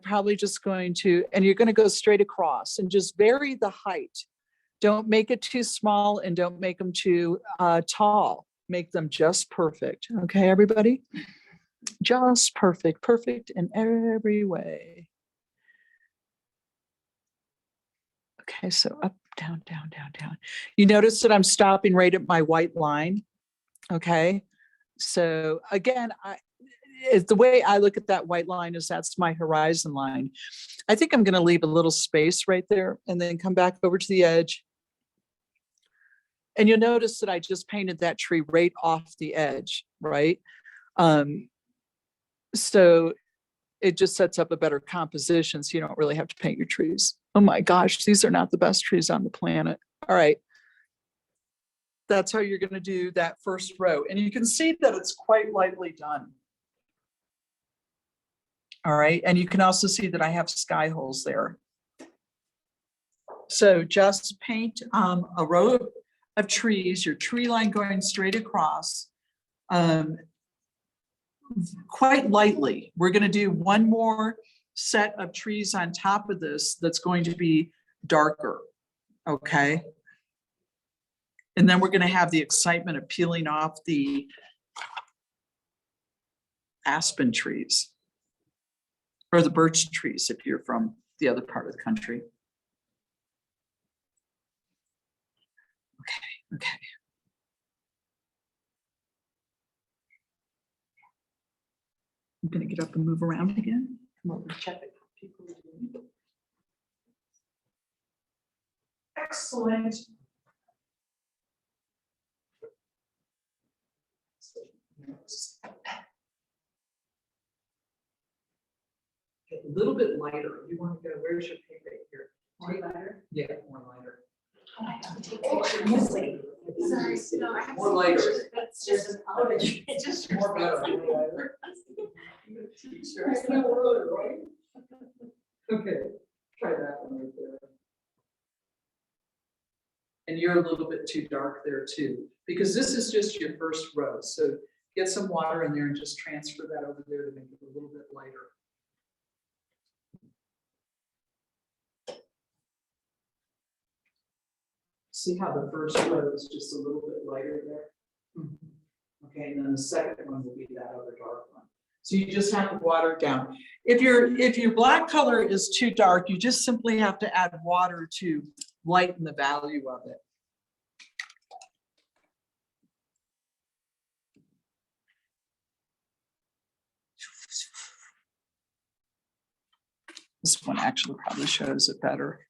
C: probably just going to, and you're gonna go straight across and just vary the height. Don't make it too small and don't make them too tall. Make them just perfect. Okay, everybody? Just perfect, perfect in every way. Okay, so up, down, down, down, down. You notice that I'm stopping right at my white line. Okay, so again, the way I look at that white line is that's my horizon line. I think I'm going to leave a little space right there and then come back over to the edge. And you'll notice that I just painted that tree right off the edge, right? So it just sets up a better composition, so you don't really have to paint your trees. Oh my gosh, these are not the best trees on the planet. All right. That's how you're going to do that first row. And you can see that it's quite lightly done. All right. And you can also see that I have sky holes there. So just paint a row of trees, your tree line going straight across, quite lightly. We're going to do one more set of trees on top of this that's going to be darker. Okay. And then we're going to have the excitement of peeling off the aspen trees or the birch trees if you're from the other part of the country. Okay. I'm going to get up and move around again. Come over and check it. People are doing it. Excellent. Okay, a little bit lighter. You want to go, where's your paint right here?
D: More lighter?
C: Yeah, more lighter.
D: Oh, I have to take pictures. Sorry, no, I have
C: More
D: some
C: lighter.
D: pictures, but it's just, it's just.
C: More better. Okay, try that one right there. And you're a little bit too dark there too, because this is just your first row. So get some water in there and just transfer that over there to make it a little bit lighter. See how the first row is just a little bit lighter there? Okay, and then the second one will be that other dark one. So you just have to water it down. If your black color is too dark, you just simply have to add water to lighten the value of it. This one actually probably shows it better.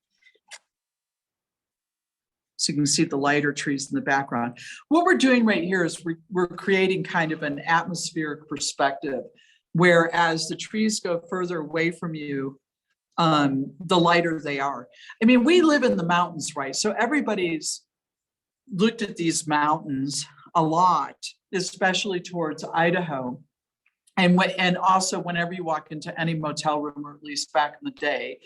C: So you can see the lighter trees in the background. What we're doing right here is we're creating kind of an atmospheric perspective, where as the trees go further away from you, the lighter they are. I mean, we live in the mountains, right? So everybody's looked at these mountains a lot, especially towards Idaho. And also whenever you walk into any motel room, or at least back in the day,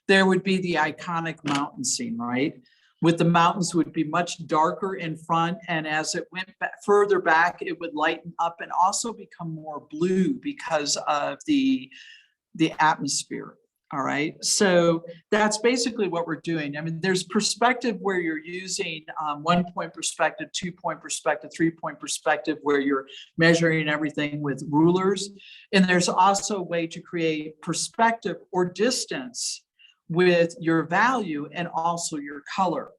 C: there would be the iconic mountain scene, right? With the mountains would be much darker in front, and as it went further back, it would lighten up and also become more blue because of the atmosphere. All right, so that's basically what we're doing. I mean, there's perspective where you're using 1 point perspective, 2 point perspective, 3 point perspective, where you're measuring everything with rulers. And there's also a way to create perspective or distance with your value and also your color.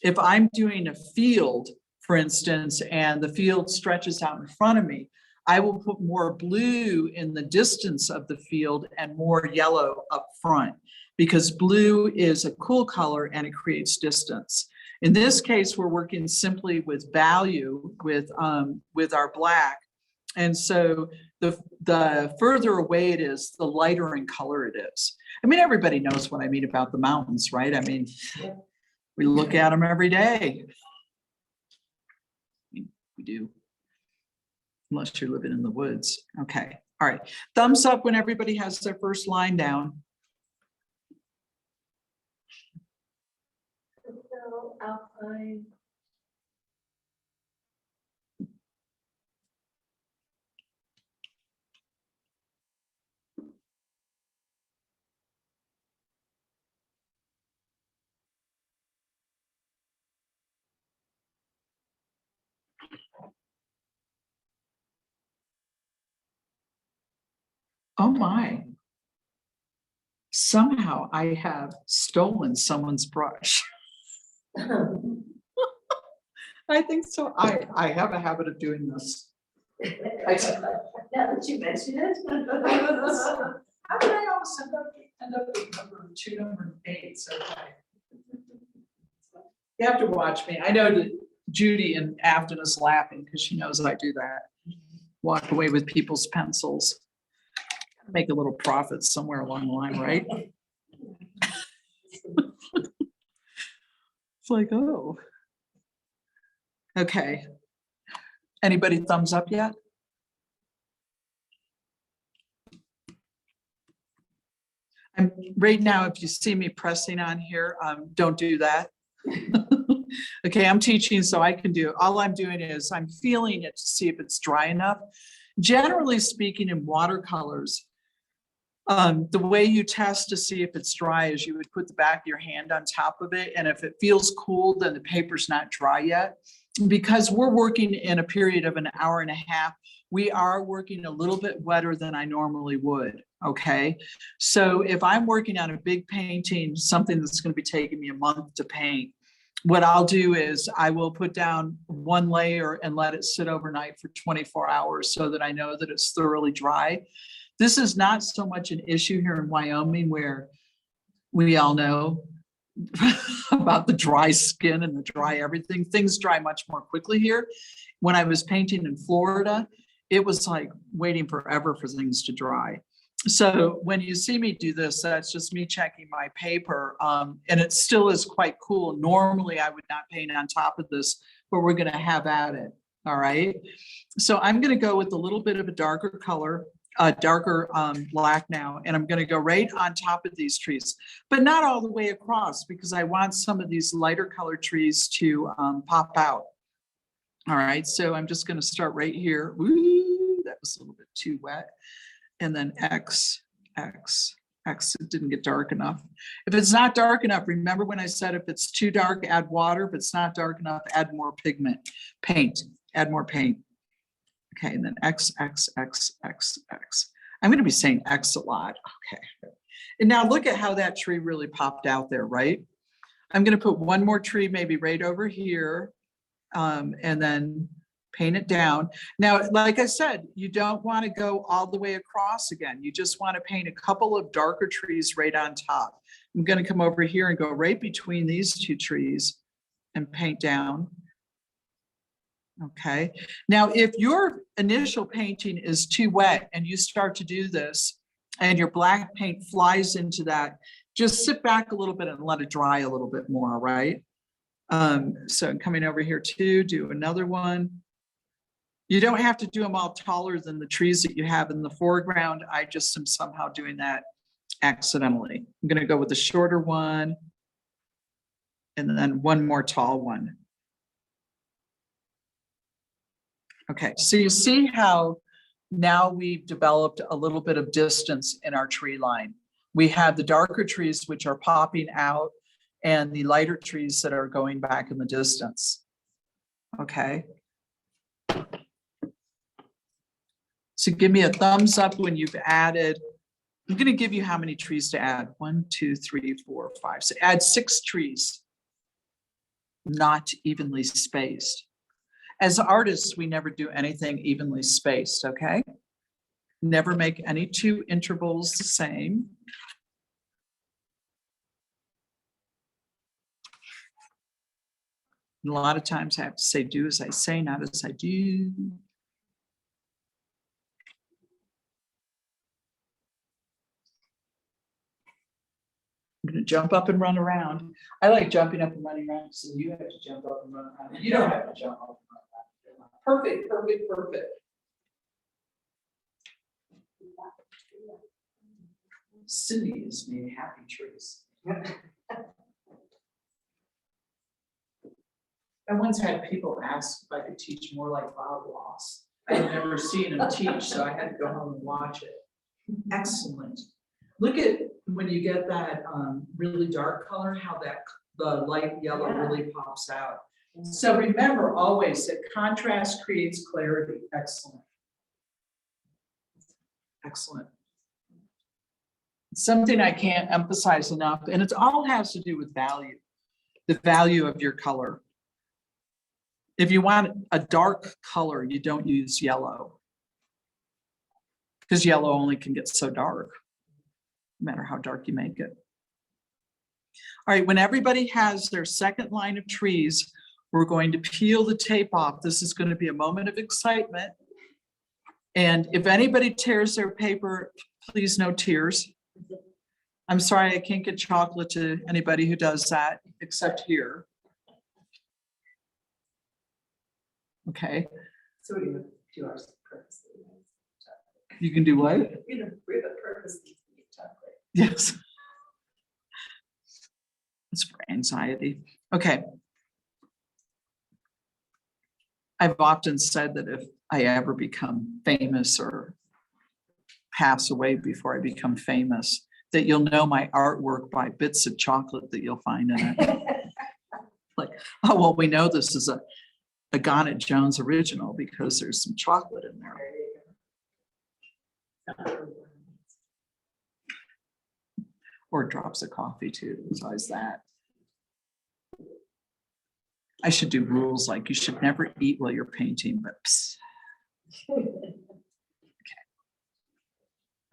C: If I'm doing a field, for instance, and the field stretches out in front of me, I will put more blue in the distance of the field and more yellow up front, because blue is a cool color and it creates distance. In this case, we're working simply with value with our black. And so the further away it is, the lighter in color it is. I mean, everybody knows what I mean about the mountains, right? I mean, we look at them every day. We do. Unless you're living in the woods. Okay, all right. Thumbs up when everybody has their first line down.
D: Outline.
C: Oh my. Somehow I have stolen someone's brush. I think so. I have a habit of doing this.
D: Now that you mention it.
C: How did I always end up with number 8? Okay. You have to watch me. I know that Judy in Afton is laughing because she knows I do that. Walk away with people's pencils. Make a little profit somewhere along the line, right? It's like, oh. Okay. Anybody thumbs up yet? Right now, if you see me pressing on here, don't do that. Okay, I'm teaching, so I can do, all I'm doing is I'm feeling it to see if it's dry enough. Generally speaking, in watercolors, the way you test to see if it's dry is you would put the back of your hand on top of it, and if it feels cool, then the paper's not dry yet. Because we're working in a period of an hour and a half, we are working a little bit wetter than I normally would, okay? So if I'm working on a big painting, something that's going to be taking me a month to paint, what I'll do is I will put down one layer and let it sit overnight for 24 hours so that I know that it's thoroughly dry. This is not so much an issue here in Wyoming, where we all know about the dry skin and the dry everything. Things dry much more quickly here. When I was painting in Florida, it was like waiting forever for things to dry. So when you see me do this, that's just me checking my paper, and it still is quite cool. Normally I would not paint on top of this, but we're going to have at it. All right. So I'm going to go with a little bit of a darker color, darker black now, and I'm going to go right on top of these trees, but not all the way across, because I want some of these lighter colored trees to pop out. All right, so I'm just going to start right here. Ooh, that was a little bit too wet. And then X, it didn't get dark enough. If it's not dark enough, remember when I said if it's too dark, add water. If it's not dark enough, add more paint, add more paint. Okay, and then X. I'm going to be saying X a lot. Okay. And now look at how that tree really popped out there, right? I'm going to put one more tree maybe right over here, and then paint it down. Now, like I said, you don't want to go all the way across again. You just want to paint a couple of darker trees right on top. I'm going to come over here and go right between these two trees and paint down. Okay. Now, if your initial painting is too wet and you start to do this and your black paint flies into that, just sit back a little bit and let it dry a little bit more, right? So I'm coming over here too, do another one. You don't have to do them all taller than the trees that you have in the foreground. I just am somehow doing that accidentally. I'm going to go with the shorter one and then one more tall one. Okay, so you see how now we've developed a little bit of distance in our tree line. We have the darker trees which are popping out and the lighter trees that are going back in the distance. Okay. So give me a thumbs up when you've added. I'm going to give you how many trees to add. 1, 2, 3, 4, 5. So add 6 trees, not evenly spaced. As artists, we never do anything evenly spaced, okay? Never make any 2 intervals the same. And a lot of times I have to say, do as I say, not as I do. I'm going to jump up and run around. I like jumping up and running around, so you have to jump up and run around. And you don't have to jump up and run around. Perfect, perfect, perfect. Cindy is made happy trees. I once had people ask if I could teach more like Bob Ross. I had never seen him teach, so I had to go home and watch it. Excellent. Look at when you get that really dark color, how that the light yellow really pops out. So remember always that contrast creates clarity. Excellent. Excellent. Something I can't emphasize enough, and it all has to do with value, the value of your color. If you want a dark color, you don't use yellow. Because yellow only can get so dark, no matter how dark you make it. All right, when everybody has their second line of trees, we're going to peel the tape off. This is going to be a moment of excitement. And if anybody tears their paper, please no tears. I'm sorry, I can't get chocolate to anybody who does that, except here. Okay.
D: So we're gonna do ours purposely.
C: You can do what?
D: We're gonna purposely eat chocolate.
C: Yes. It's for anxiety. Okay. I've often said that if I ever become famous or pass away before I become famous, that you'll know my artwork by bits of chocolate that you'll find in it. Like, oh, well, we know this is a Gonet Jones original because there's some chocolate in there. Or drops of coffee too, besides that. I should do rules like you should never eat while you're painting, but psst.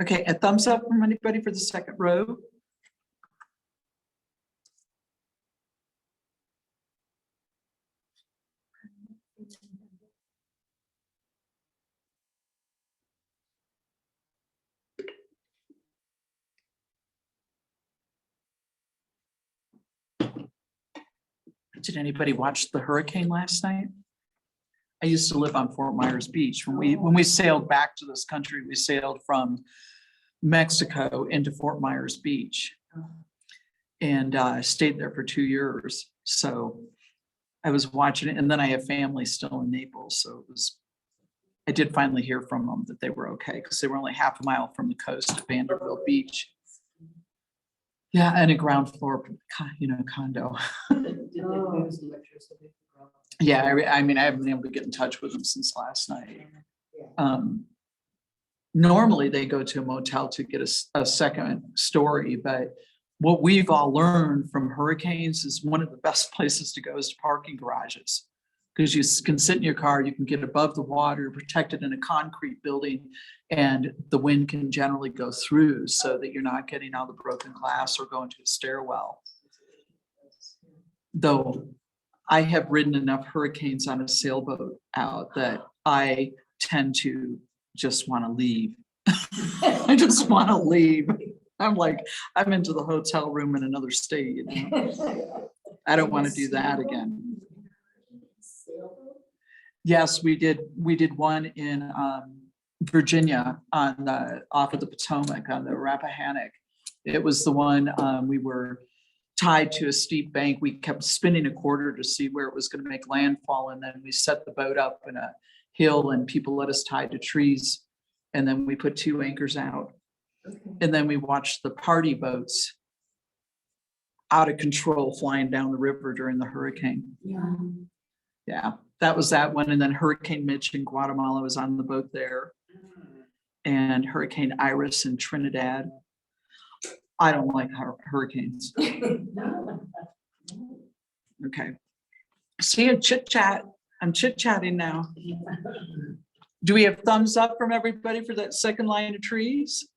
C: Okay, a thumbs up from anybody for the second row. Did anybody watch the hurricane last night? I used to live on Fort Myers Beach. When we sailed back to this country, we sailed from Mexico into Fort Myers Beach and stayed there for 2 years. So I was watching it, and then I have family still in Naples. So I did finally hear from them that they were okay because they were only half a mile from the coast of Vanderbilt Beach. Yeah, and a ground floor, condo. Yeah, I mean, I haven't been able to get in touch with them since last night. Normally they go to a motel to get a second story, but what we've all learned from hurricanes is one of the best places to go is to parking garages. Because you can sit in your car, you can get above the water, protected in a concrete building, and the wind can generally go through so that you're not getting all the broken glass or going to a stairwell. Though I have ridden enough hurricanes on a sailboat out that I tend to just want to leave. I just want to leave. I'm like, I'm into the hotel room in another state. I don't want to do that again. Yes, we did one in Virginia off of the Potomac on the Rappahannock. It was the one we were tied to a steep bank. We kept spinning a quarter to see where it was going to make landfall, and then we set the boat up in a hill, and people let us tie to trees, and then we put 2 anchors out, and then we watched the party boats out of control flying down the river during the hurricane. Yeah, that was that one. And then Hurricane Mitch in Guatemala was on the boat there, and Hurricane Iris in Trinidad. I don't like hurricanes. Okay. See you chit chat. I'm chit chatting now. Do we have thumbs up from everybody for that second line of trees?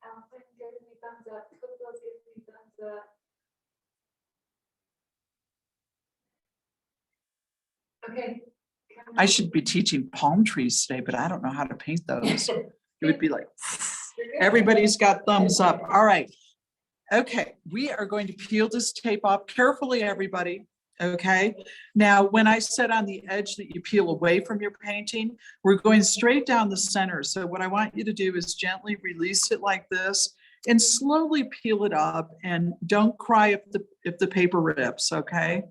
D: Okay.
C: I should be teaching palm trees today, but I don't know how to paint those. It would be like, everybody's got thumbs up. All right. Okay, we are going to peel this tape off carefully, everybody. Okay. Now, when I said on the edge that you peel away from your painting, we're going straight down the center. So what I want you to do is gently release it like this and slowly peel it up, and don't cry if the paper rips. Okay.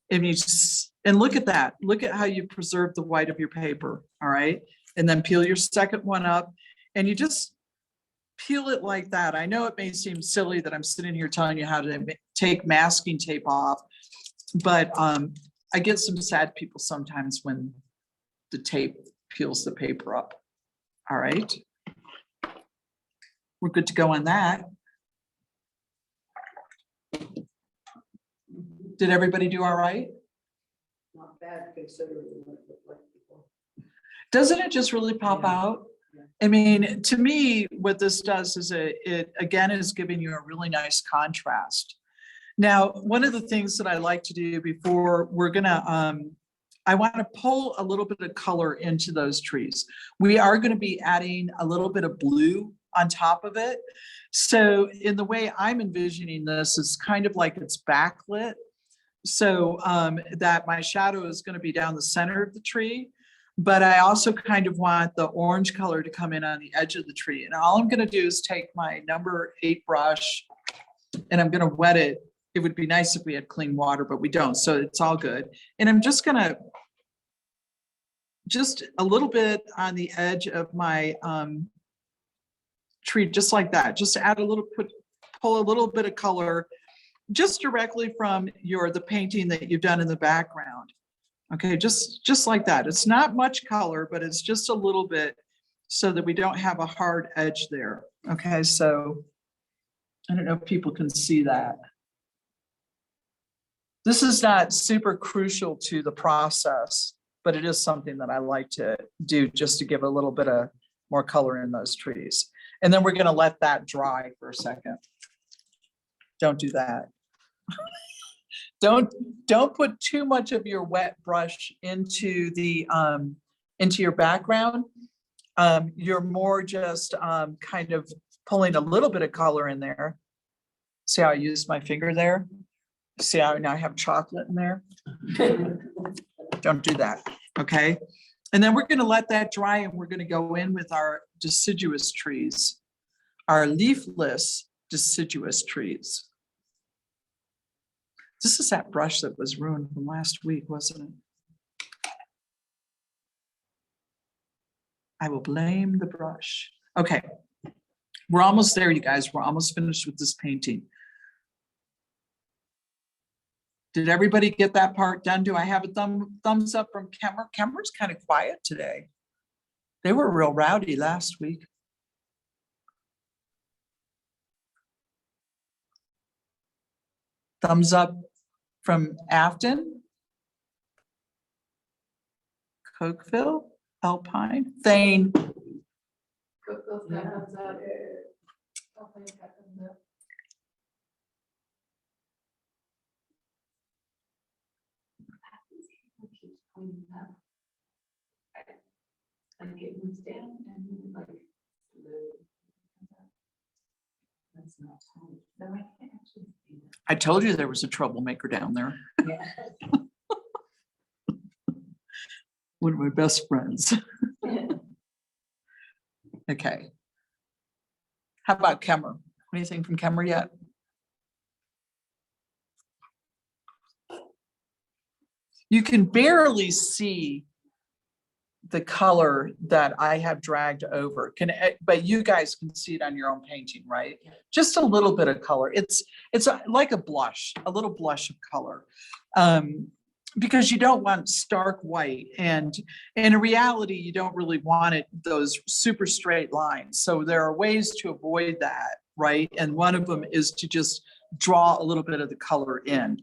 C: And look at that. Look at how you preserve the white of your paper. All right. And then peel your second one up, and you just peel it like that. I know it may seem silly that I'm sitting here telling you how to take masking tape off, but I get some sad people sometimes when the tape peels the paper up. All right. We're good to go on that. Did everybody do all right?
E: bad considering what it looked like before.
C: Doesn't it just really pop out? I mean, to me, what this does is it again is giving you a really nice contrast. Now, one of the things that I like to do before we're gonna, I want to pull a little bit of color into those trees. We are going to be adding a little bit of blue on top of it. So in the way I'm envisioning this, it's kind of like it's backlit. So that my shadow is going to be down the center of the tree, but I also kind of want the orange color to come in on the edge of the tree. And all I'm going to do is take my number 8 brush and I'm going to wet it. It would be nice if we had clean water, but we don't, so it's all good. And I'm just going to just a little bit on the edge of my tree, just like that. Just add a little, pull a little bit of color just directly from the painting that you've done in the background. Okay, just like that. It's not much color, but it's just a little bit so that we don't have a hard edge there. Okay, so I don't know if people can see that. This is not super crucial to the process, but it is something that I like to do just to give a little bit of more color in those trees. And then we're going to let that dry for a second. Don't do that. Don't put too much of your wet brush into the into your background. You're more just kind of pulling a little bit of color in there. See how I used my finger there? See how now I have chocolate in there? Don't do that, okay? And then we're going to let that dry and we're going to go in with our deciduous trees, our leafless deciduous trees. This is that brush that was ruined from last week, wasn't it? I will blame the brush. Okay, we're almost there, you guys. We're almost finished with this painting. Did everybody get that part done? Do I have a thumbs up from Kemmer? Kemmer's kind of quiet today. They were real rowdy last week. Thumbs up from Afton, Cokeville, Alpine, Thane.
D: Cookville's got thumbs up. Alpine's got thumbs up. Keeps pointing up. Like it moves down and then like. That's not tight. No, I can't actually see that.
C: I told you there was a troublemaker down there.
D: Yeah.
C: One of my best friends. Okay. How about Kemmer? Anything from Kemmer yet? You can barely see the color that I have dragged over. But you guys can see it on your own painting, right? Just a little bit of color. It's like a blush, a little blush of color. Because you don't want stark white, and in reality, you don't really want it those super straight lines. So there are ways to avoid that, right? And one of them is to just draw a little bit of the color in.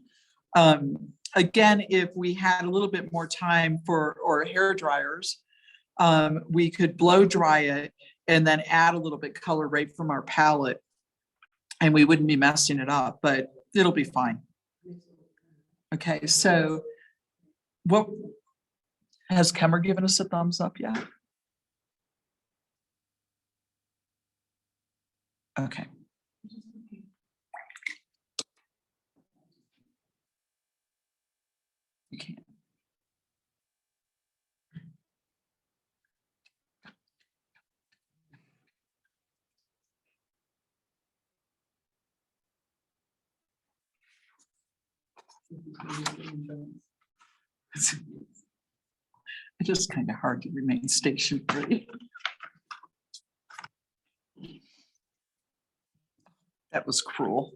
C: Again, if we had a little bit more time or hair dryers, we could blow dry it and then add a little bit color right from our palette, and we wouldn't be messing it up, but it'll be fine. Okay, so what has Kemmer given us a thumbs up yet? Okay. You can't. It's just kind of hard to remain station-free. That was cruel.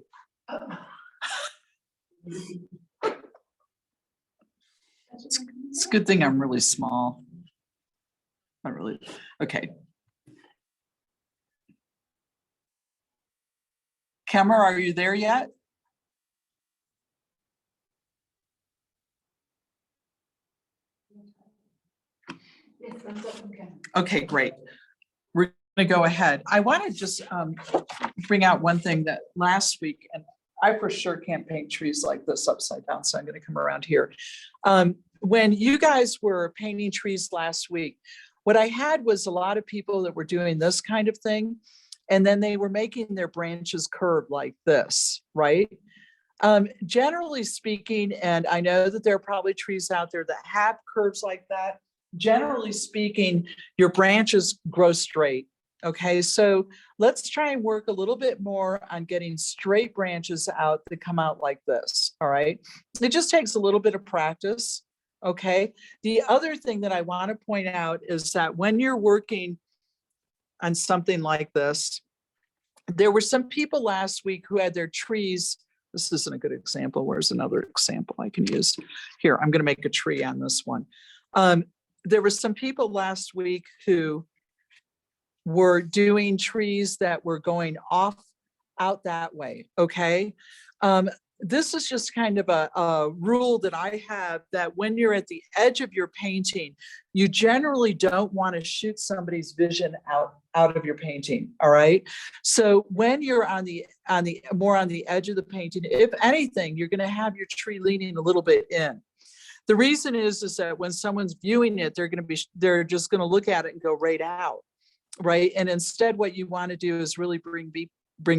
C: It's a good thing I'm really small. Not really. Okay. Kemmer, are you there yet?
D: Yes, thumbs up from Kevin.
C: Okay, great. We're gonna go ahead. I want to just bring out one thing that last week, and I for sure can't paint trees like this upside down, so I'm gonna come around here. When you guys were painting trees last week, what I had was a lot of people that were doing this kind of thing, and then they were making their branches curve like this, right? Generally speaking, and I know that there are probably trees out there that have curves like that. Generally speaking, your branches grow straight. Okay, so let's try and work a little bit more on getting straight branches out that come out like this. All right, it just takes a little bit of practice. Okay, the other thing that I want to point out is that when you're working on something like this, there were some people last week who had their trees. This isn't a good example. Where's another example I can use? Here, I'm going to make a tree on this one. There were some people last week who were doing trees that were going off out that way. Okay. This is just kind of a rule that I have, that when you're at the edge of your painting, you generally don't want to shoot somebody's vision out of your painting. All right. So when you're on the more on the edge of the painting, if anything, you're going to have your tree leaning a little bit in. The reason is that when someone's viewing it, they're just going to look at it and go right out. Right. And instead, what you want to do is really bring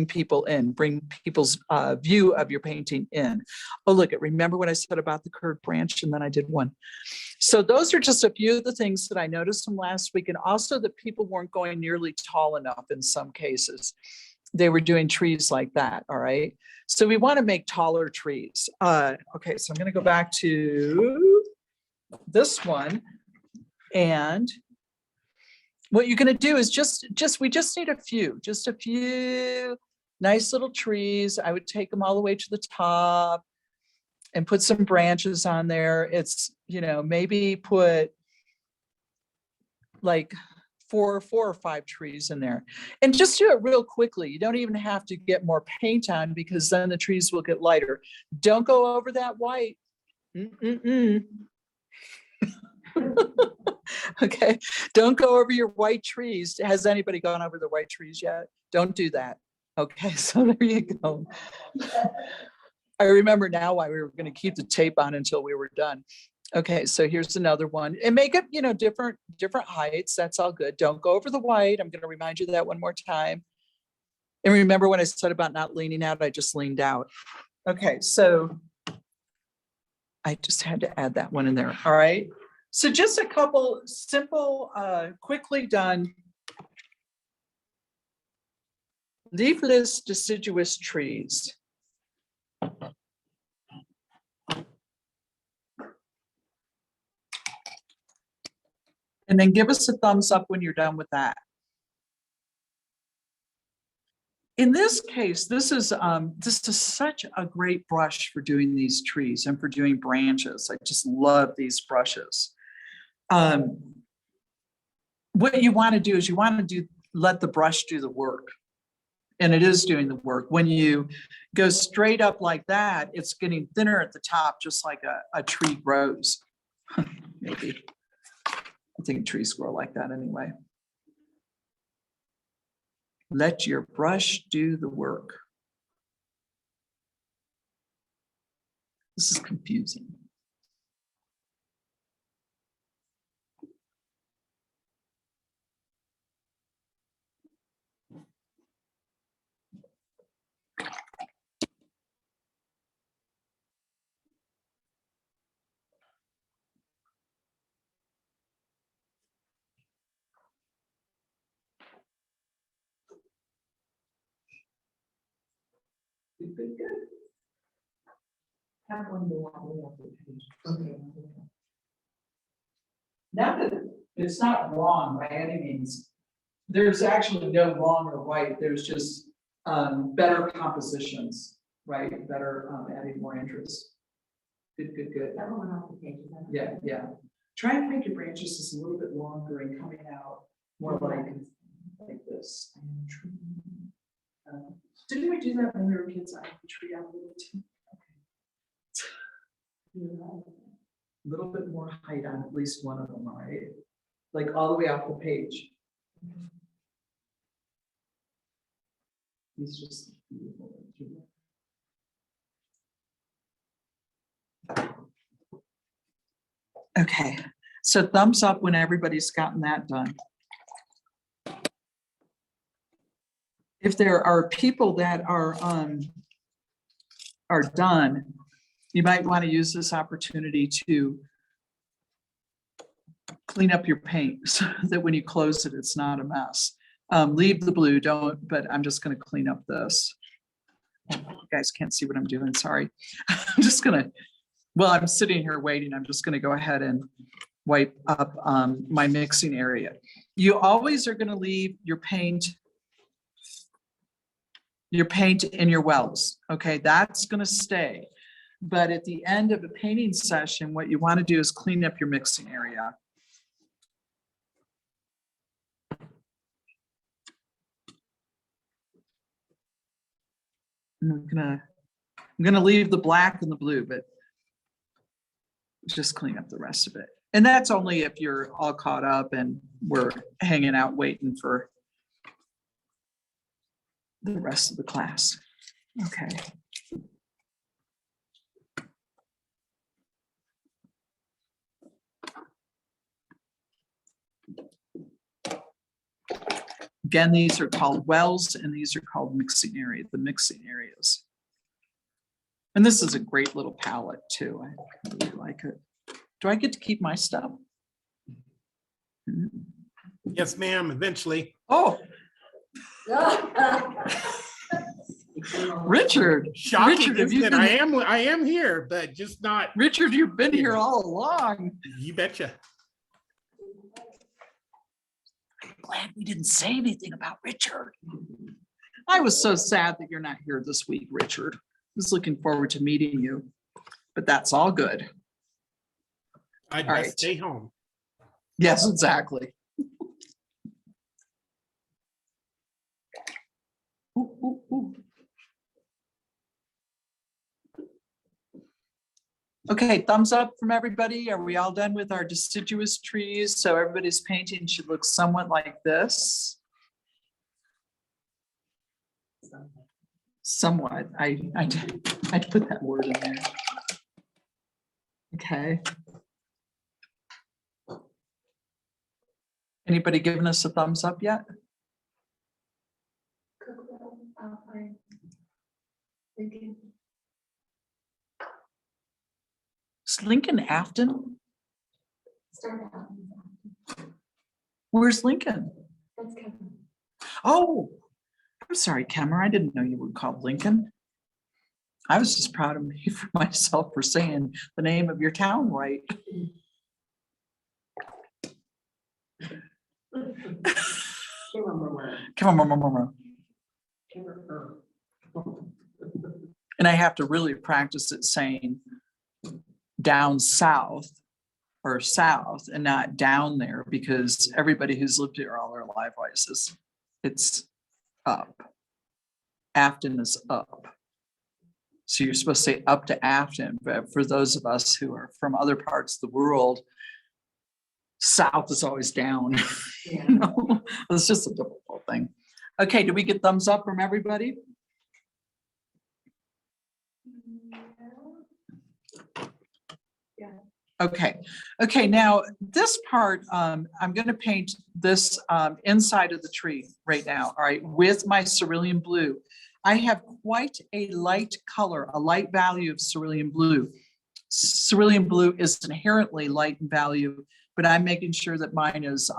C: people in, bring people's view of your painting in. Oh, look, remember what I said about the curved branch, and then I did one. So those are just a few of the things that I noticed from last week, and also that people weren't going nearly tall enough in some cases. They were doing trees like that. All right. So we want to make taller trees. Okay, so I'm going to go back to this one, and what you're going to do is we just need a few nice little trees. I would take them all the way to the top and put some branches on there. It's, maybe put like four or five trees in there, and just do it real quickly. You don't even have to get more paint on, because then the trees will get lighter. Don't go over that white. Okay, don't go over your white trees. Has anybody gone over the white trees yet? Don't do that. Okay, so there you go. I remember now why we were going to keep the tape on until we were done. Okay, so here's another one, and make it, different heights. That's all good. Don't go over the white. I'm going to remind you of that one more time. And remember when I said about not leaning out, I just leaned out. Okay, so I just had to add that one in there. All right. So just a couple simple, quickly done leafless deciduous trees. And then give us a thumbs up when you're done with that. In this case, this is such a great brush for doing these trees and for doing branches. I just love these brushes. What you want to do is let the brush do the work. And it is doing the work. When you go straight up like that, it's getting thinner at the top, just like a tree grows. Maybe. I think trees grow like that anyway. Let your brush do the work. This is confusing. Good.
E: Have one more on the other page.
C: Okay. Not that it's not wrong by any means. There's actually no wrong or right. There's just better compositions, right? Better adding more interest. Good.
E: That one off the page.
C: Yeah. Try and make your branches just a little bit longer and coming out more like this. Didn't we do that when we were kids? I had the tree out a little too. Okay. A little bit more height on at least one of them, all right? like all the way off the page. He's just beautiful. Okay, so thumbs up when everybody's gotten that done. If there are people that are done, you might want to use this opportunity to clean up your paint so that when you close it, it's not a mess. Leave the blue, don't, but I'm just going to clean up this. You guys can't see what I'm doing, sorry. I'm just gonna, well, I'm sitting here waiting. I'm just gonna go ahead and wipe up my mixing area. You always are gonna leave your paint in your wells, okay? That's gonna stay. But at the end of a painting session, what you wanna do is clean up your mixing area. I'm gonna leave the black and the blue, but just clean up the rest of it. And that's only if you're all caught up and we're hanging out waiting for the rest of the class. Okay. Again, these are called wells and these are called mixing areas, the mixing areas. And this is a great little palette too. I really like it. Do I get to keep my stuff?
A: Yes, ma'am, eventually.
C: Oh, Richard.
A: Shocking,
C: Richard, have
A: isn't
C: you
A: it?
C: been-
A: I am here, but just not,
C: Richard, you've been here all along.
A: you betcha.
C: Glad we didn't say anything about Richard. I was so sad that you're not here this week, Richard. I was looking forward to meeting you, but that's all good.
A: I'd
C: All
A: best
C: right.
A: stay home.
C: Yes, exactly. Ooh, ooh, ooh. Okay, thumbs up from everybody. Are we all done with our deciduous trees? So everybody's painting should look somewhat like this. Somewhat. I'd put that word in there. Okay. Anybody giving us a thumbs up yet?
D: Fine. Thank you.
C: Is Lincoln Afton?
D: Start out.
C: Where's Lincoln?
D: That's Kevin.
C: Oh, I'm sorry, Kemmer. I didn't know you were called Lincoln. I was just proud of me for myself for saying the name of your town right. Come on. And I have to really practice it saying down south or south and not down there, because everybody who's lived here all their lives is, it's up. Afton is up. So you're supposed to say up to Afton, but for those of us who are from other parts of the world, south is always down.
E: Yeah.
C: You know, it's just a difficult thing. Okay, do we get thumbs up from everybody? Okay, now this part, I'm going to paint this inside of the tree right now, all right, with my cerulean blue. I have quite a light color, a light value of cerulean blue. Cerulean blue is inherently light in value, but I'm making sure that mine is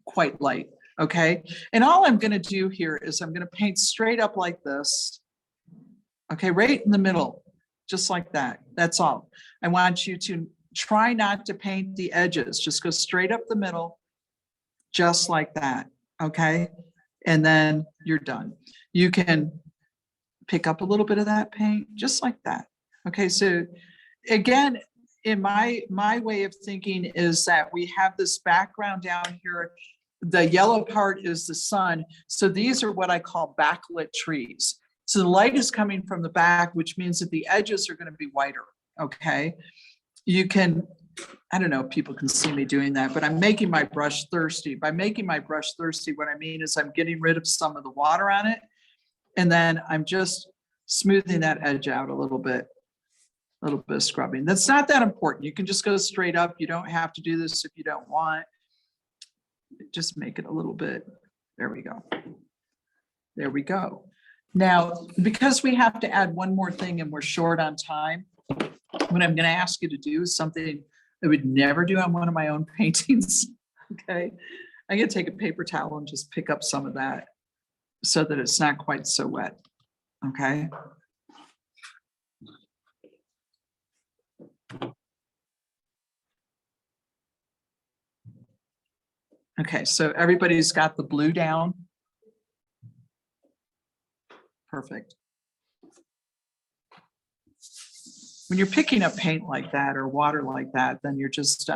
C: quite light, okay? And all I'm going to do here is I'm going to paint straight up like this, okay, right in the middle, just like that. That's all. I want you to try not to paint the edges, just go straight up the middle, just like that, okay? And then you're done. You can pick up a little bit of that paint, just like that. Okay, so again, in my way of thinking is that we have this background down here. The yellow part is the sun. So these are what I call backlit trees. So the light is coming from the back, which means that the edges are going to be whiter, okay? You can I don't know if people can see me doing that, but I'm making my brush thirsty. By making my brush thirsty, what I mean is I'm getting rid of some of the water on it. And then I'm just smoothing that edge out a little bit of scrubbing. That's not that important. You can just go straight up. You don't have to do this if you don't want. Just make it a little bit. There we go. There we go. Now, because we have to add one more thing and we're short on time, what I'm going to ask you to do is something I would never do on one of my own paintings. Okay. I'm going to take a paper towel and just pick up some of that so that it's not quite so wet. Okay. Okay, so everybody's got the blue down. Perfect. When you're picking up paint like that or water like that, then you're just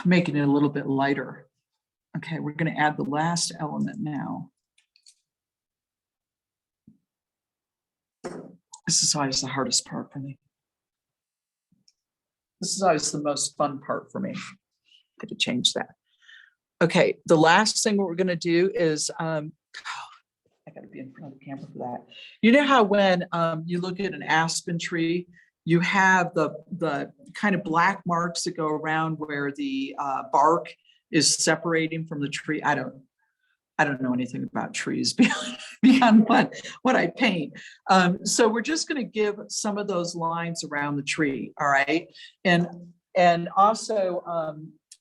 C: making it a little bit lighter. Okay, we're going to add the last element now. This is always the hardest part for me. This is always the most fun part for me. Got to change that. Okay, the last thing what we're going to do is, I got to be in front of the camera for that. You know how when you look at an aspen tree, you have the kind of black marks that go around where the bark is separating from the tree. I don't know anything about trees beyond what I paint. So we're just going to give some of those lines around the tree. All right, and also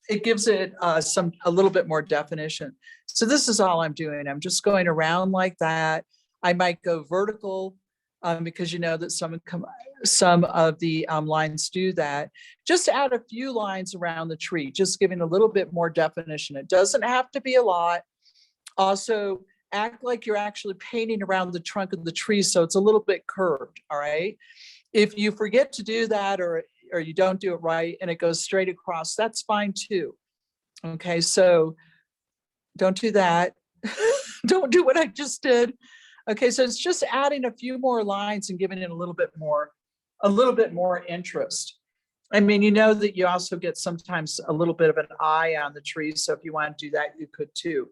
C: it gives it a little bit more definition. So this is all I'm doing. I'm just going around like that. I might go vertical because you know that some of the lines do that. Just add a few lines around the tree, just giving a little bit more definition. It doesn't have to be a lot. Also, act like you're actually painting around the trunk of the tree so it's a little bit curved, all right? If you forget to do that or you don't do it right and it goes straight across, that's fine too. Okay, so don't do that. Don't do what I just did. Okay, so it's just adding a few more lines and giving it a little bit more interest. I mean, you know that you also get sometimes a little bit of an eye on the tree. So if you want to do that, you could too.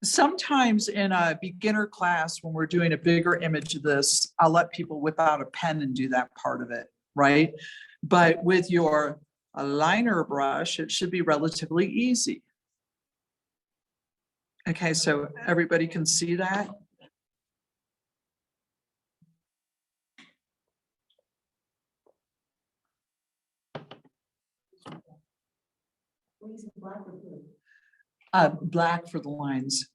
C: Sometimes in a beginner class, when we're doing a bigger image of this, I'll let people whip out a pen and do that part of it, right? But with your liner brush, it should be relatively easy. Okay, so everybody can see that?
E: What is it, black or blue?
C: Black for the lines.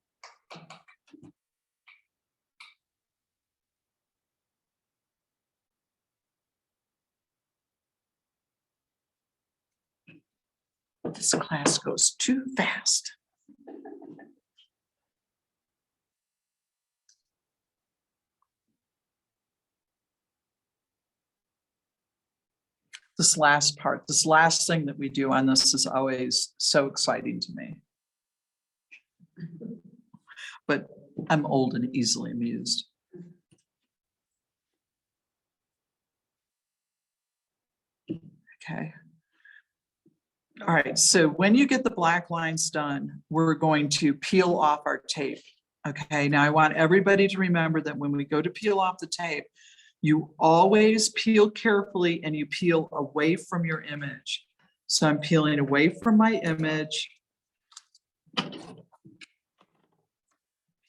C: This class goes too fast. This last part, this last thing that we do on this is always so exciting to me. But I'm old and easily amused. Okay. All right, so when you get the black lines done, we're going to peel off our tape. Okay, now I want everybody to remember that when we go to peel off the tape, you always peel carefully and you peel away from your image. So I'm peeling away from my image.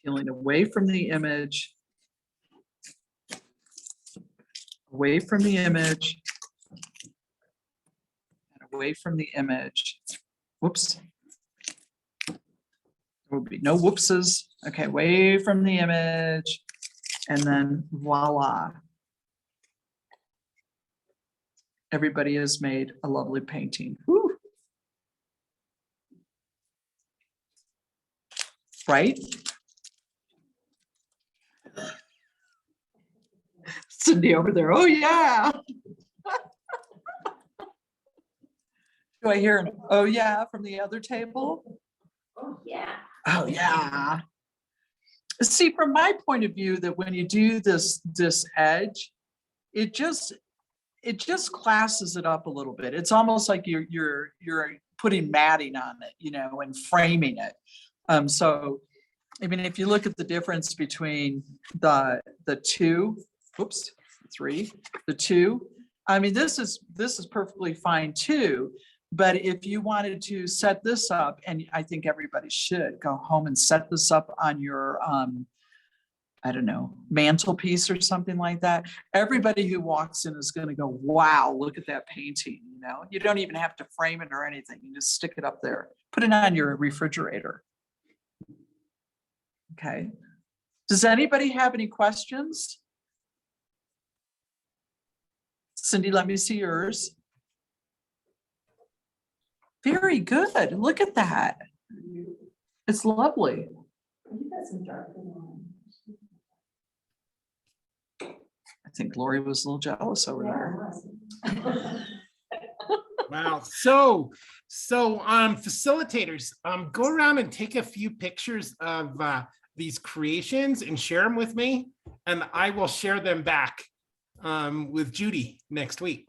C: Peeling away from the image. Away from the image. And away from the image. Whoops. There will be no whoopses. Okay, away from the image. And then voila. Everybody has made a lovely painting. Woo. Right? Cindy over there, oh yeah. Do I hear an oh yeah from the other table?
E: Oh, yeah.
C: Oh yeah. See, from my point of view, that when you do this edge, it just classes it up a little bit. It's almost like you're putting matting on it, you know, and framing it. So, I mean, if you look at the difference between the two, the two, I mean, this is perfectly fine too. But if you wanted to set this up, and I think everybody should go home and set this up on your, I don't know, mantelpiece or something like that. Everybody who walks in is going to go, wow, look at that painting. You know, you don't even have to frame it or anything. You just stick it up there, put it on your refrigerator. Okay. Does anybody have any questions? Cindy, let me see yours. Very good. Look at that. It's lovely.
E: You got some dark one.
C: I think Lori was a little jealous over there.
A: Wow. So facilitators, go around and take a few pictures of these creations and share them with me, and I will share them back with Judy next week.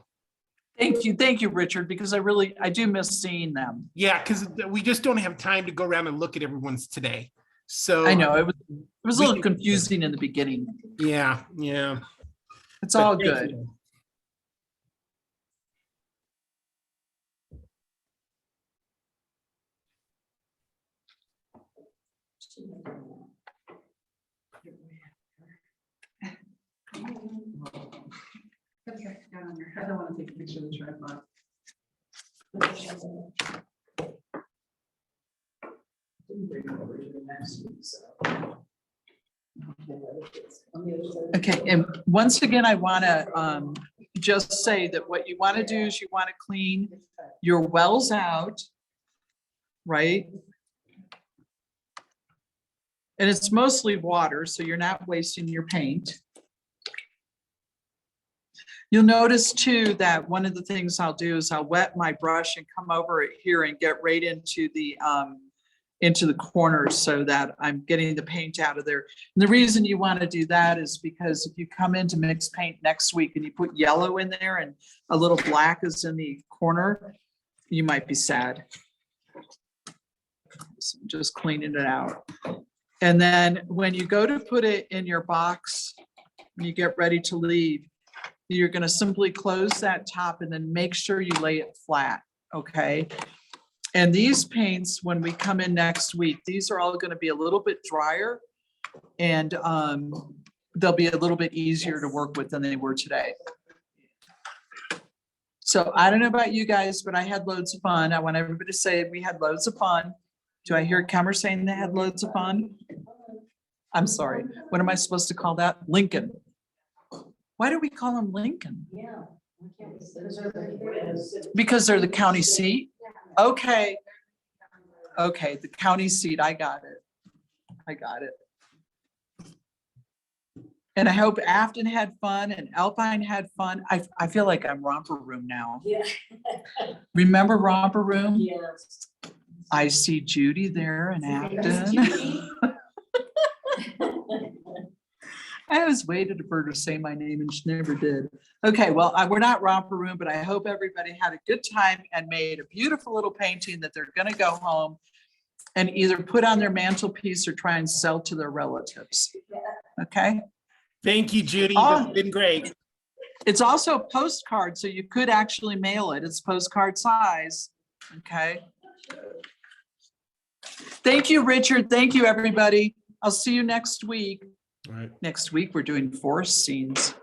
C: Thank you, Richard, because I do miss seeing them.
A: Yeah, because we just don't have time to go around and look at everyone's today. So
C: I know it was a little confusing in the beginning.
A: Yeah.
C: It's all
A: But thank
C: good.
A: you.
C: I don't want to take a picture of the tripod. Okay, and once again, I want to just say that what you want to do is you want to clean your wells out, right? And it's mostly water, so you're not wasting your paint. You'll notice too that one of the things I'll do is I'll wet my brush and come over here and get right into the corners so that I'm getting the paint out of there. And the reason you want to do that is because if you come in to mix paint next week and you put yellow in there and a little black is in the corner, you might be sad. So just cleaning it out. And then when you go to put it in your box, when you get ready to leave, you're going to simply close that top and then make sure you lay it flat, okay? And these paints, when we come in next week, these are all going to be a little bit drier and they'll be a little bit easier to work with than they were today. So I don't know about you guys, but I had loads of fun. I want everybody to say we had loads of fun. Do I hear Kemmer saying they had loads of fun? I'm sorry. What am I supposed to call that? Lincoln. Why do we call them Lincoln?
E: Yeah. Why can't we say those?
C: Because they're the county seat? Okay. Okay, the county seat. I got it. And I hope Afton had fun and Alpine had fun. I feel like I'm Romper Room now.
E: Yeah.
C: Remember Romper Room?
E: Yes.
C: I see Judy there and
E: There's
C: Afton.
E: Judy.
C: I always waited for her to say my name and she never did. Okay, well, we're not Romper Room, but I hope everybody had a good time and made a beautiful little painting that they're gonna go home and either put on their mantelpiece or try and sell to their relatives. Okay?
A: Thank you, Judy.
C: Oh.
A: It's been great.
C: It's also a postcard, so you could actually mail it. It's postcard size. Okay. Thank you, Richard. Thank you, everybody. I'll see you next week.
A: All right.
C: Next week, we're doing forest scenes.